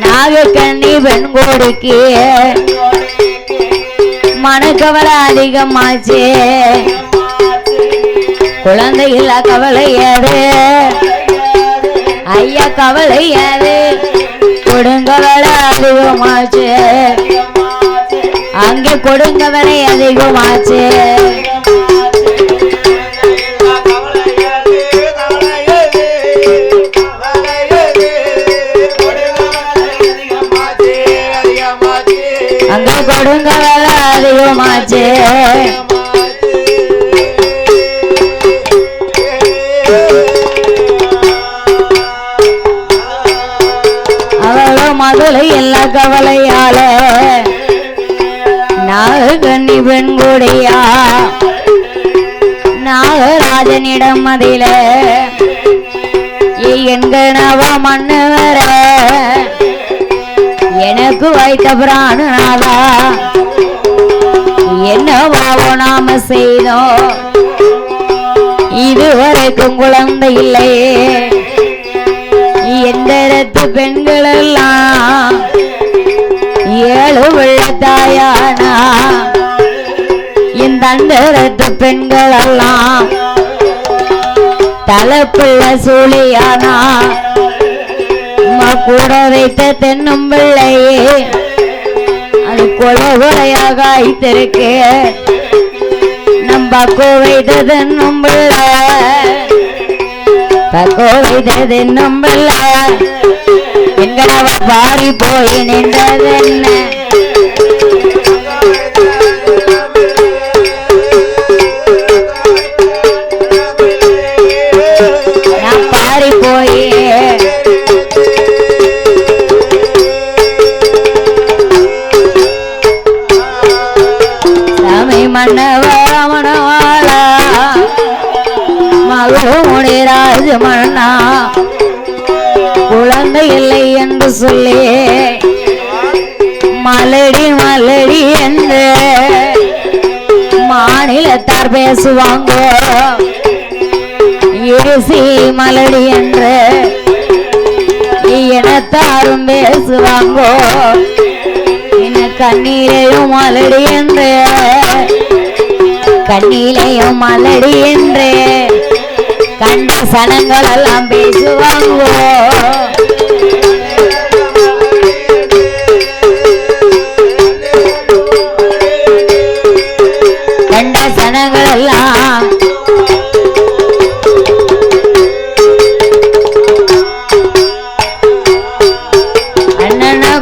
நாகக்கண்ணி பெண்கோடிக்கு கவலை அதிகமாச்சு குழந்தை இல்ல கவலையாது ஐயா கவலையாது கொடுங்கவலை அதிகமாச்சு அங்கே கொடுங்கவலை அதிகமாச்சு அங்க கொடுங்கவலை அதிகமாச்சு அவளும் மதுளை எல்லா கவலையால நாகக்கண்ணி பெண்குடியா நாகராஜனிடம் மதில என்கணவ மண்ணு வர எனக்கு வைத்த பிராணனாதா என்னவாவோ நாம செய்தோம் இதுவரைக்கும் குழந்தை இல்லையே எந்தரத்து பெண்கள் எல்லாம் 7 வெள்ளத்தாயானா இந்த அந்தரத்து பெண்கள் எல்லாம் தலைப்புள்ள சூழியானா கூட வைத்த தென்னும் பிள்ளையே அது கொலையாக ஆய்த்திருக்கு நம் பக்கோ வைத்த தென்னும் பிள்ளை பக்கோ வைத்த தென்னும் பிள்ளை எங்கனவ பாரி போய் நின்றதென்ன நான் பாரி போய் மன்னவாளா மகோமுடி ராஜமன்னா குழந்தை இல்லை என்று சொல்லி மலடி மலடி என்று மாநிலத்தார் பேசுவாங்க ஏசி மலடி என்று இனத்தாரும் பேசுவாங்க கண்ணீரையும் மலடி என்று கண்ணீரையும் மலடி என்று கண்ட சனங்கள் எல்லாம் பேசுவாங்க கண்ட சனங்கள் எல்லாம்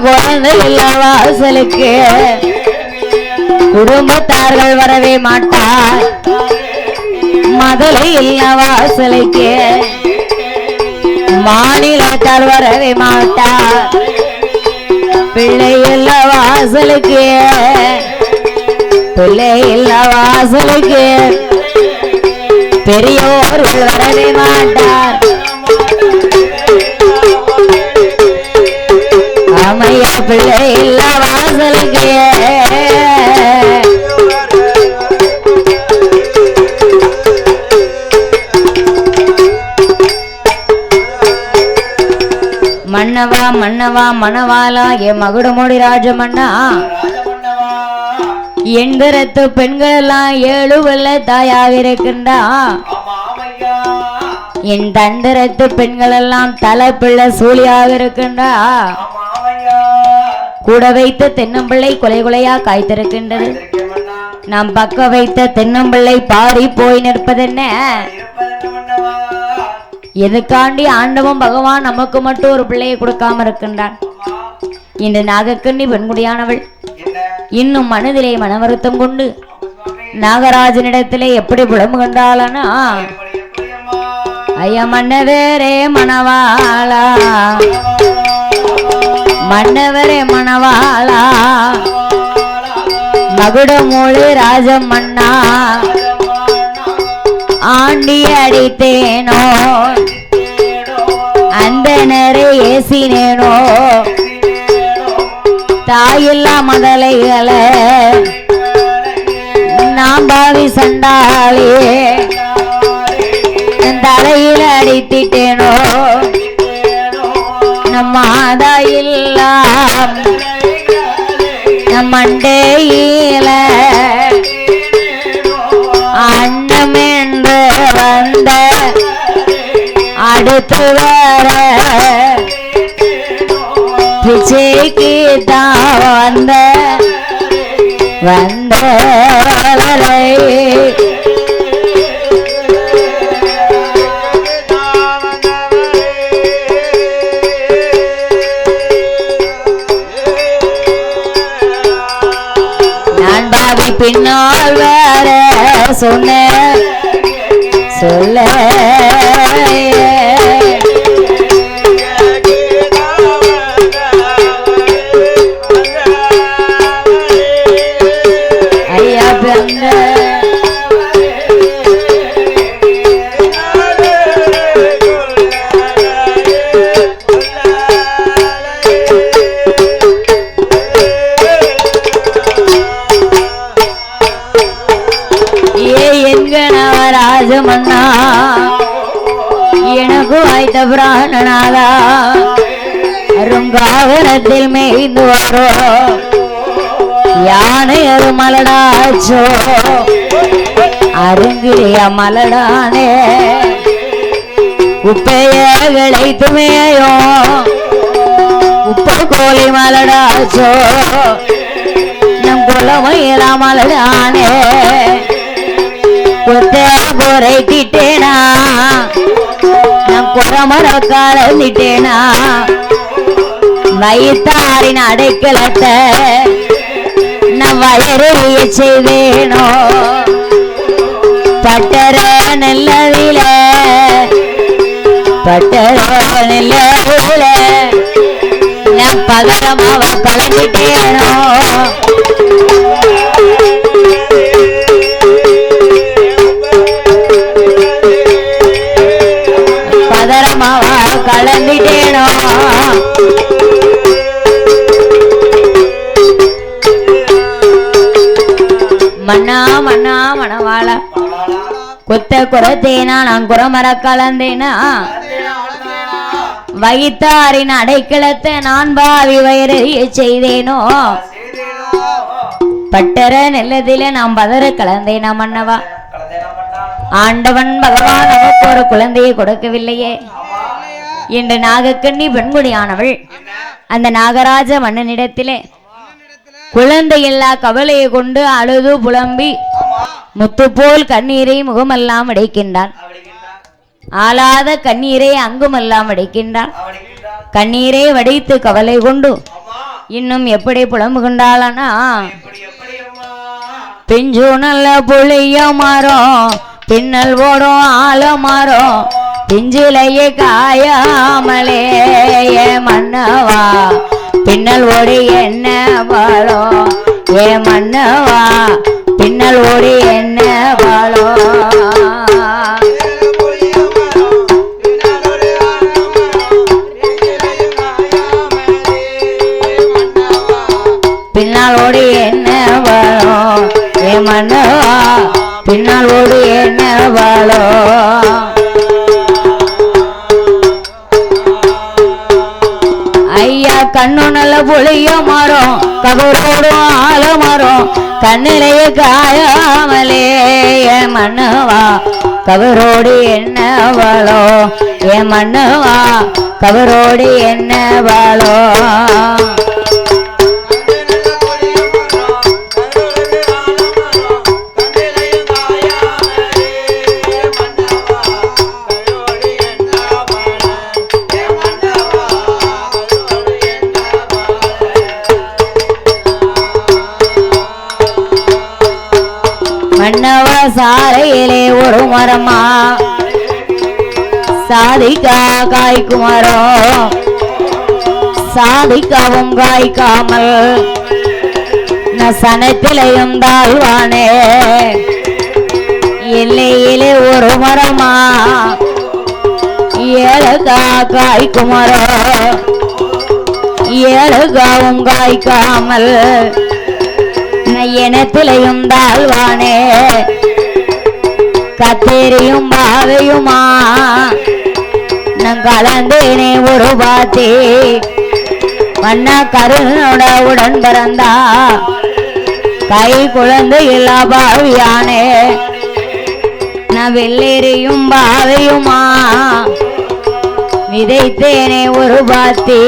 குழந்தை இல்ல வாசலுக்கு குடும்பத்தார்கள் வரவே மாட்டார் மதுளை இல்ல வாசலுக்கு மாநிலத்தார் வரவே மாட்டார் பிள்ளை இல்ல வாசலுக்கு பிள்ளை இல்ல வாசலுக்கு பெரியோர்கள் வரவே மாட்டார் அம்மையா பிள்ளை இல்ல வாசலுக்கு மன்னவா மன்னவா மணவாளா என் மகுடமோடி ராஜமன்னா எண்கரத்து பெண்கள் எல்லாம் 7 வெள்ள தாயாக இருக்கின்றா என் தண்டரத்து பெண்கள் எல்லாம் தலைப்பிள்ளை சூழியாக இருக்கின்றா கூட வைத்த தென்னம்பிள்ளை கொலை கொலையா காய்த்திருக்கின்றது நாம் பக்க வைத்த தென்னம்பிள்ளை பாரி போய் நிற்பதென்ன எதுக்காண்டி ஆண்டவன் பகவான் நமக்கு மட்டும் ஒரு பிள்ளையை கொடுக்காம இருக்கின்றான் இந்த நாகக்கண்ணி பெண்குடியானவள் இன்னும் மனதிலே மனவருத்தம் கொண்டு நாகராஜனிடத்திலே எப்படி புலம்புகின்றாளனா ஐயா மன்னவரே மணவாளா மன்னவரே மணவாளா மகுடமூழி ராஜமன்னா ஆண்டி அடித்தேனோ அந்த நேரே ஏசினேனோ தாயில்லா மதலைகளை நாம் பாவி சண்டாளே தலையில அடித்திட்டேனோ நம்ம தாயில்லா மண்டையில அன்னமென்று வந்த அடுத்து வர பிச்சைக்கு தான் வந்தவரை நான் பாவி பின்னால் வேற சொன்ன சொல்ல ஐயா பிறந்த ராஜமன்னா எனக்கு வாய்த்த பிராணனாதா அருங்காவனத்தில் மேய்ந்து வரோ யானை அது மலடாச்சோ அருங்கிலிய மலடானே உப்பைய விளைத்துமேயோ உப்பு கோழி மலடாச்சோ நம் குலமயில மலடானே பொறைத்திட்டேனா நான் குறமர கலந்துட்டேனா வயிற்றாரின் அடைக்கலத்தை நான் வயறைய செய்வேனோ பட்டர நல்லதில நான் பகரமாவ கலந்துட்டேனோ கலந்துட்டேனோ மன்னா மன்னா மணவாள கொத்த குறத்தேனா நான் குறமர கலந்தேனா வயிற்றாரின் அடைக்கலத்தை நான் பாவி வயிறைய செய்தேனோ பட்டர நெல்லதில நான் பதற கலந்தேனா மன்னவா ஆண்டவன் பகவான் நமக்கு ஒரு குழந்தையை கொடுக்கவில்லையே என்று நாகக்கண்ணி பெண்குடியானவள் அந்த நாகராஜ மன்னனிடத்திலே குழந்தை இல்லா கவலையை கொண்டு அழுது புலம்பி முத்துப்போல் கண்ணீரை முகமெல்லாம் அடைக்கின்றான் ஆளாத கண்ணீரை அங்குமெல்லாம் அடைக்கின்றான் கண்ணீரை வடித்து கவலை கொண்டு இன்னும் எப்படி புலம்புகின்றாளனா பிஞ்சு நல்ல புளிய மரம் பின்னல் ஓடும் ஆலமரம் பிஞ்சிலையே காயாமலே ஏ மன்னவா பின்னல் ஓடி என்ன வாழோ ஏ மன்னவா பின்னல் ஓடி என்ன வாழோ பின்னால் ஓடி என்ன வாழோ ஏ மன்னவா பின்னால் ஓடி என்ன வாழோ ஐயா கண்ணு நல்ல புளிய மரம் கபரோடும் ஆலமரம் கண்ணிலையே காயாமலே ஏ மன்னவா கபரோடு என்ன வாழோ ஏ மன்னவா கபரோடு என்ன வாழோ மன்னவ சாலையிலே ஒரு மரமா சாதிக்கா காய்க்கு மரம் சாதிக்காவும் காய்க்காமல் சனத்திலையும் தாழ்வானே எல்லையிலே ஒரு மரமா ஏழுகா காய்க்கு மரம் ஏழுகாவும் காய்க்காமல் இனத்திலையும் தாழ்வானே கத்தேரியும் பாவையுமா நான் கலந்தேனே ஒரு பாத்தி மன்னா கருணோட உடன் பிறந்தா கை குழந்தை இல்லா பாவியானே நான் வெள்ளேறியும் பாவையுமா விதைத்தேனே ஒரு பாத்தி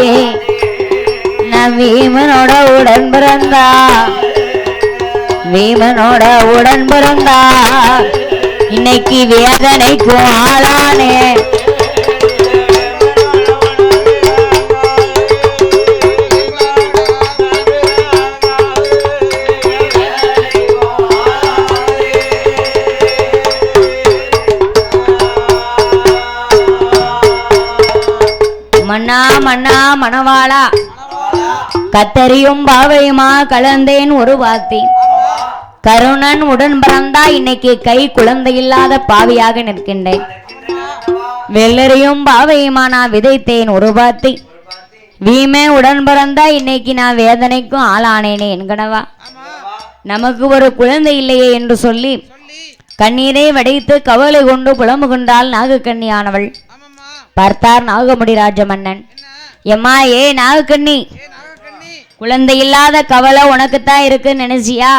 நான் வீமனோட உடன் பிறந்தா வீமனோட உடன் பிறந்தா இன்னைக்கு வேதனைக்கும் ஆளானே மன்னா மன்னா மணவாளா கத்தரியும் பாவையுமா கலந்தேன் ஒரு வாத்தி கருணன் உடன் பிறந்தா இன்னைக்கு கை குழந்தை இல்லாத பாவியாக நிற்கின்றேன் வெள்ளரியும் பாவையுமா நான் விதைத்தேன் ஒரு வாத்தி வீமே உடன் பிறந்தா இன்னைக்கு நான் வேதனைக்கும் ஆளானேனே என்கனவா நமக்கு ஒரு குழந்தை இல்லையே என்று சொல்லி கண்ணீரை வடித்து கவலை கொண்டு புலம்புகின்றாள் நாகக்கண்ணியானவள் பார்த்தார் நாகமுடி ராஜ மன்னன் எம்மா ஏ நாகக்கண்ணி குழந்தை இல்லாத கவலை உனக்குத்தான் இருக்குன்னு நினைச்சியா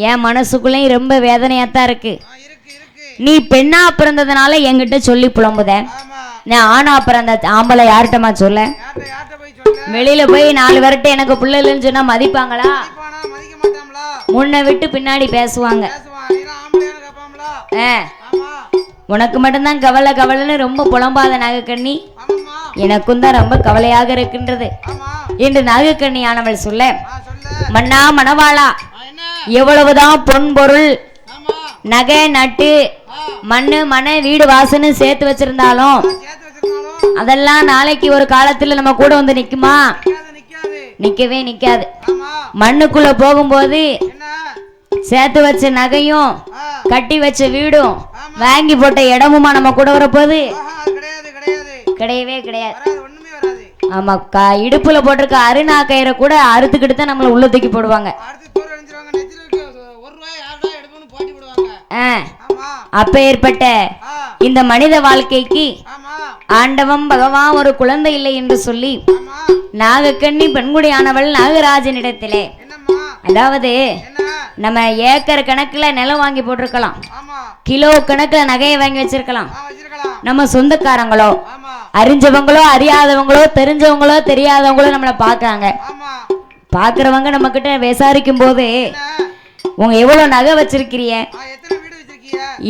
என் மனசுக்குள்ளேயும் ரொம்ப வேதனையாத்தான் இருக்கு நீ பெண்ணா பிறந்ததுனால என்கிட்ட சொல்லி புலம்புத நான் ஆணா பிறந்த ஆம்பளை யார்கிட்டமா சொல்ல வெளியில போய் 4 வருட்டு எனக்கு புள்ள இல்லைன்னு சொன்னா மதிப்பாங்களா முன்ன விட்டு பின்னாடி பேசுவாங்க உனக்கு மட்டும்தான் கவலை கவலைன்னு ரொம்ப புலம்பாத நாகக்கண்ணி எனக்கும் தான் ரொம்ப கவலையாக இருக்கின்றது என்று நாகக்கண்ணி ஆனவள் சொல்ல மன்னா மணவாளா எவ்வளவுதான் பொன் பொருள் நகை நட்டு மண்ணு மனை வீடு வாசன்னு சேர்த்து வச்சிருந்தாலும் அதெல்லாம் நாளைக்கு ஒரு காலத்துல நம்ம கூட வந்து நிக்குமா நிக்கவே நிக்காது மண்ணுக்குள்ள போகும்போது சேர்த்து வச்ச நகையும் கட்டி வச்ச வீடும் வாங்கி போட்ட இடமுமா நம்ம கூட வரப்போகுது கிடையவே கிடையாது ஆமா இடுப்புல போட்டிருக்க அருணா கயிறை கூட அறுத்துக்கிட்டு தான் நம்மள உள்ள தூக்கி போடுவாங்க அப்பேற்பட்ட இந்த மனித வாழ்க்கைக்கு ஆண்டவன் பகவான் ஒரு குழந்தை இல்லை என்று சொல்லி நாகக்கண்ணி பெண்குடியானவள் நாகராஜனிடத்திலே அதாவது நம்ம ஏக்கர் கணக்குல நிலம் வாங்கி போட்டிருக்கலாம் கிலோ கணக்குல நகையை வாங்கி வச்சிருக்கலாம் நம்ம சொந்தக்காரங்களோ அறிஞ்சவங்களோ அறியாதவங்களோ தெரிஞ்சவங்களோ தெரியாதவங்களோ நம்மளை பாக்குறாங்க பாக்குறவங்க நம்ம கிட்ட விசாரிக்கும் போது உங்க எவ்வளவு நகை வச்சிருக்கிறிய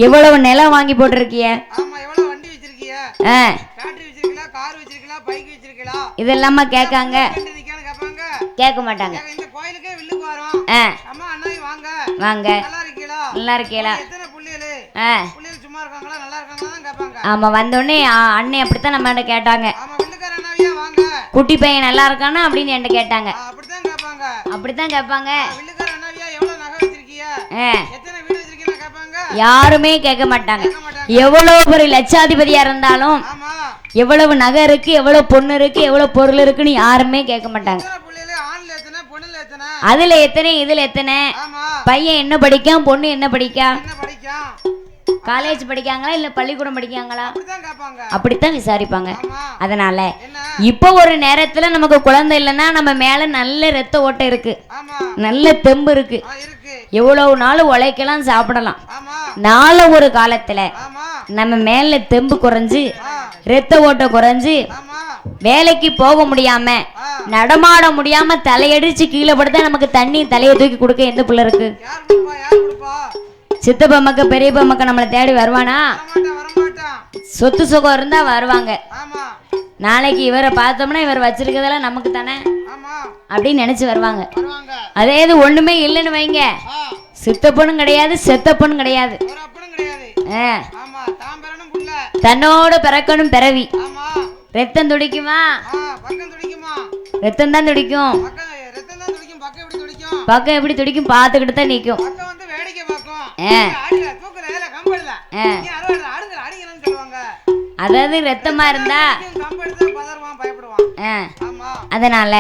எவ்வளவு நிலம் வாங்கி போட்டிருக்கிய இதெல்லாமா கேட்காங்க கேட்க மாட்டாங்க வாங்க நல்லா இருக்கீங்களா ஆமா வந்தோடனே அண்ணே அப்படித்தான் நம்ம கேட்டாங்க குட்டி பையன் நல்லா இருக்கானா அப்படின்னு என்கிட்ட கேட்டாங்க அப்படித்தான் கேட்பாங்க யாருமே கேட்க மாட்டாங்க எவ்வளவு ஒரு லட்சாதிபதியா இருந்தாலும் எவ்வளவு நகை இருக்கு எவ்வளவு பொண்ணு இருக்கு எவ்வளவு பொருள் இருக்குன்னு யாருமே கேட்க மாட்டாங்க அதுல எத்தனை இதுல எத்தனை பையன் என்ன படிக்கான் பொண்ணு என்ன படிக்கா காலேஜ் படிக்காங்களா இல்ல பள்ளிக்கூடம் படிக்காங்களா அப்படித்தான் விசாரிப்பாங்க அதனால இப்போ ஒரு நேரத்துல நமக்கு குழந்தை இல்லைன்னா நம்ம மேல நல்ல ரத்த ஓட்டம் இருக்கு நல்ல தெம்பு இருக்கு எவ்வளவு நாள் உழைக்கலாம் சாப்பிடலாம் நாள ஒரு காலத்துல நம்ம மேல தெம்பு குறைஞ்சு ரத்த ஓட்டம் குறைஞ்சு வேலைக்கு போக முடியாம நடமாட முடியாம தலையடிச்சு கீழே படுத்தா நமக்கு தண்ணி தலையை தூக்கி கொடுக்க எந்த பிள்ளை இருக்கு சித்தப்பா மக்க பெரியப்பா மக்க நம்மளை தேடி வருவானா சொத்து சுகம் இருந்தா வருவாங்க நாளைக்கு இவரை பார்த்தோம்னா இவர் வச்சிருக்கிறதெல்லாம் நமக்கு தானே அப்படின்னு நினைச்சு வருவாங்க அதே இது ஒண்ணுமே இல்லைன்னு வைங்க சித்தப்பனும் கிடையாது செத்தப்பனும் கிடையாது தன்னோட பிறக்கணும் பிறவி ரத்தம் துடிக்குமா ரத்தம் தான் துடிக்கும் பக்கம் எப்படி துடிக்கும் பார்த்துக்கிட்டு தான் நிற்கும் அதாவது ரத்தமா இருந்தா அதனால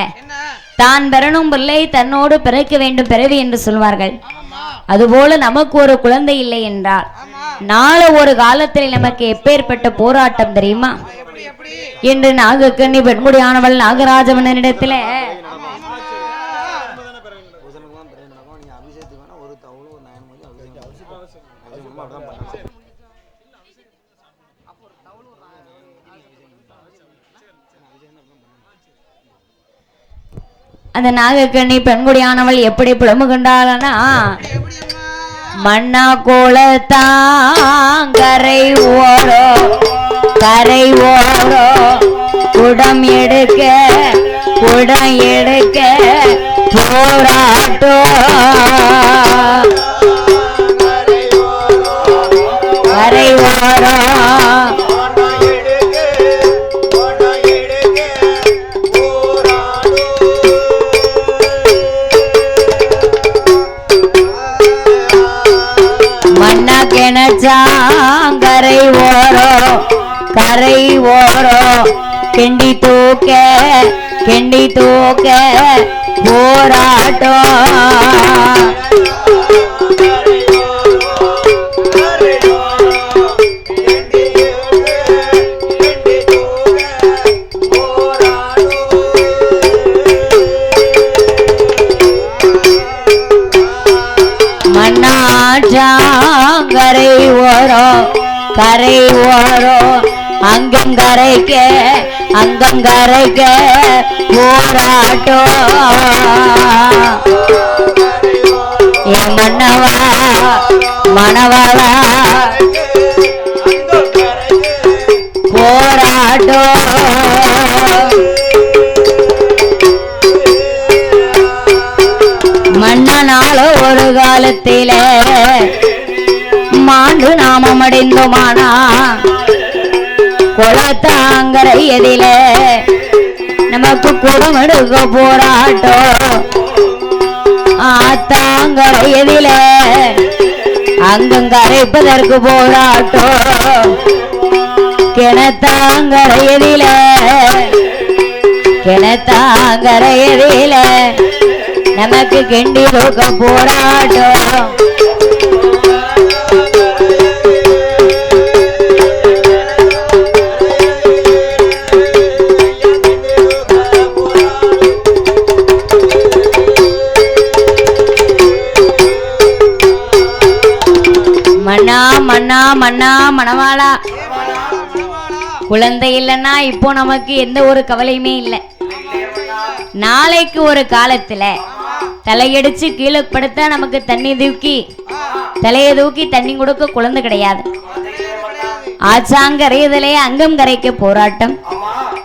தான் பெறணும் பிள்ளை தன்னோடு பிறக்க வேண்டும் பிறவி என்று சொல்வார்கள். அதுபோல நமக்கு ஒரு குழந்தை இல்லை என்றால் நாளை ஒரு காலத்தில் நமக்கு எப்பேற்பட்ட போராட்டம் தெரியுமா? என்று நாகக்கண்ணி பெண்குடியானவள் நாகராஜமன்னனிடத்துல அந்த நாகக்கண்ணி பெண்குடியானவள் எப்படி புலம்புகின்றாளனா மண்ணா கோலத்தாங்கரை ஓரோ கரை ஓரோ குடம் எடுக்க போராட்டோ கரை ஓரோ கரை ஓரோ கெண்டி தூக்க போராட்டோ மண்ணாற்றாங்கரை ஓரோ கரை ஓரோ அங்கங்கரைக்க போராட்டோ என் மணவாளா போராட்டோ மன்னனாலோ ஒரு காலத்தில மாண்டு நாமம் அடைந்தோமானா கொலத்தாங்கரை எதில நமக்கு குடம் எடுக்க போராட்டோ ஆத்தாங்கரை எதில அங்கங்கரைப்பதற்கு போராட்டோ கிணத்தாங்கரை எதில நமக்கு கெண்டி தூக்க போராட்டோ மன்னா மணவாளா குழந்தை இல்லைன்னா இப்போ நமக்கு எந்த ஒரு கவலையுமே இல்லை. நாளைக்கு ஒரு காலத்துல தலையடிச்சு கீழே படுத்தா நமக்கு தலையை தூக்கி தண்ணி கொடுக்க குழந்தை கிடையாது. ஆச்சாங்கரையதிலே அங்கம் கரைக்க போராட்டம்,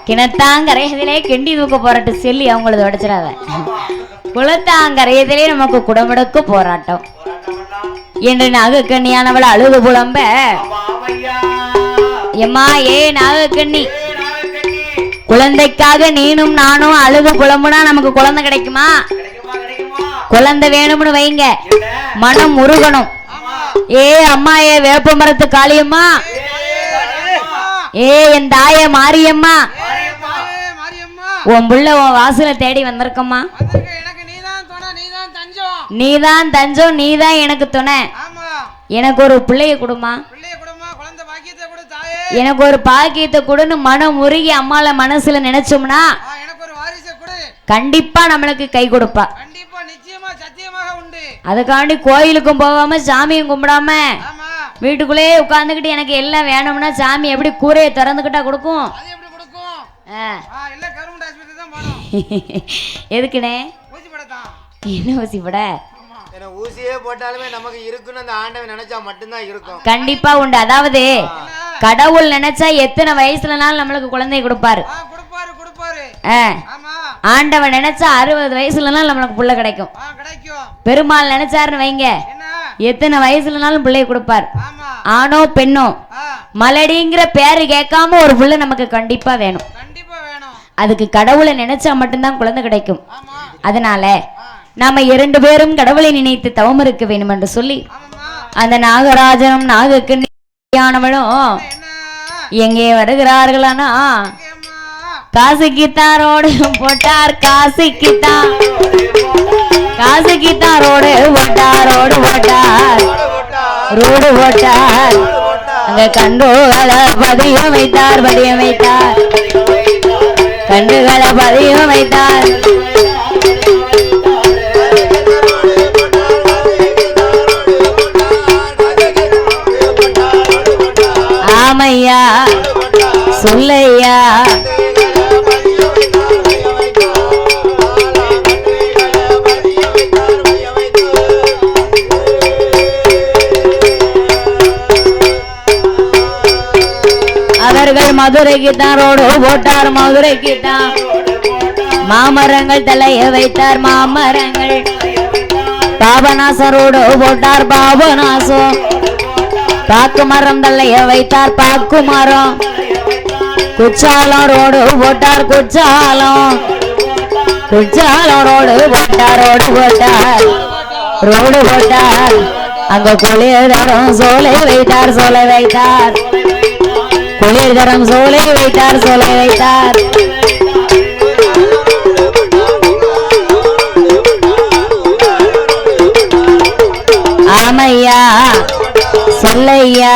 கிணத்தாங்கரையதிலே கெண்டி தூக்க போராட்டம் சொல்லி அவங்களது உடைச்சிடாத. குளத்தாங்கரையதிலே நமக்கு குடமுடக்க போராட்டம் என்று நாகக்கண்ணியானவள் அழுது புலம்ப, எம்மா ஏ நாகக்கண்ணி, குழந்தைக்காக நீனும் நானும் அழுது புலம்புனா நமக்கு குழந்தை கிடைக்குமா? குழந்தை வேணும்னு வைங்க, மனம் முருகணும். ஏ அம்மா, ஏ வேப்ப மரத்து காளியம்மா, ஏ என் தாய மாரியம்மா, உன் புள்ள உன் வாசல தேடி வந்திருக்கம்மா. நீதான் தஞ்சம், நீதான் எனக்கு துணை. எனக்கு ஒரு பிள்ளைய கொடுமா, எனக்கு ஒரு பாக்கியத்தை கொடுன்னு மனம் முருகி அம்மால மனசுல நினைச்சோம்னா கண்டிப்பா நம்மளுக்கு கை கொடுப்பா. அதுக்காண்டி கோயிலுக்கும் போகாம சாமியும் கும்பிடாம வீட்டுக்குள்ளே உட்கார்ந்துகிட்டு எனக்கு எல்லாம் வேணும்னா சாமி எப்படி கூரையை திறந்துகிட்டா கொடுக்கும்? எதுக்குனே? என்ன ஊசி போட? ஊசியே போட்டாலுமே நமக்கு இருக்குன்னு அந்த ஆண்டவன் நினைச்சா மட்டும்தான் இருக்கும். கண்டிப்பா உண்டு. அதாவது கடவுள் நினைச்சா எத்தனை வயசுலனாலும் நம்மளுக்கு குழந்தை கொடுப்பாரு. ஆண்டவன் நினைச்சா 60 வயசுலனாலும் நம்மளுக்கு புள்ள கிடைக்கும். பெருமாள் நினைச்சாருன்னு வைங்க, எத்தனை வயசுலனாலும் பிள்ளைய கொடுப்பார். ஆணோ பெண்ணோ மலடிங்கிற பேரு கேட்காம ஒரு புள்ள நமக்கு கண்டிப்பா வேணும். அதுக்கு கடவுளை நினைச்சா மட்டும்தான் குழந்தை கிடைக்கும். அதனால நாம 2 பேரும் கடவுளை நினைத்து தவம் இருக்க வேண்டும் என்று சொல்லி அந்த நாகராஜனும் நாகக்கண்ணியானவளும் எங்கே வருகிறார்களானா, காசிக்குத்தான் ரோடு போட்டார், காசிக்குத்தான் ரோடு போட்டார், ரோடு போட்டார், அங்க கண்டோல பதியம் வைத்தார். கண்டுகளை பதிய வைத்தார் ஆமையா சொல்லையா அவர்கள் மதுரைக்கு தான் ரோடு போட்டார் மதுரைக்கு தான் மாமரங்கள் தலைய வைத்தார் மாமரங்கள் பாபநாசம் ரோடு போட்டார் பாபநாசம் பாக்கு மரம் தலைய வைத்தார் பாக்கு மரம் குச்சாலம் ரோடு போட்டார் குச்சாலம் குச்சாலம் ரோடு போட்டார் ரோடு போட்டார் அங்க குளிர் தரம் சோலை வைத்தார் சோலை வைத்தார் குளிர் தரம் சோலை வைத்தார் சோலை வைத்தார் ஆமையா சொல்லையா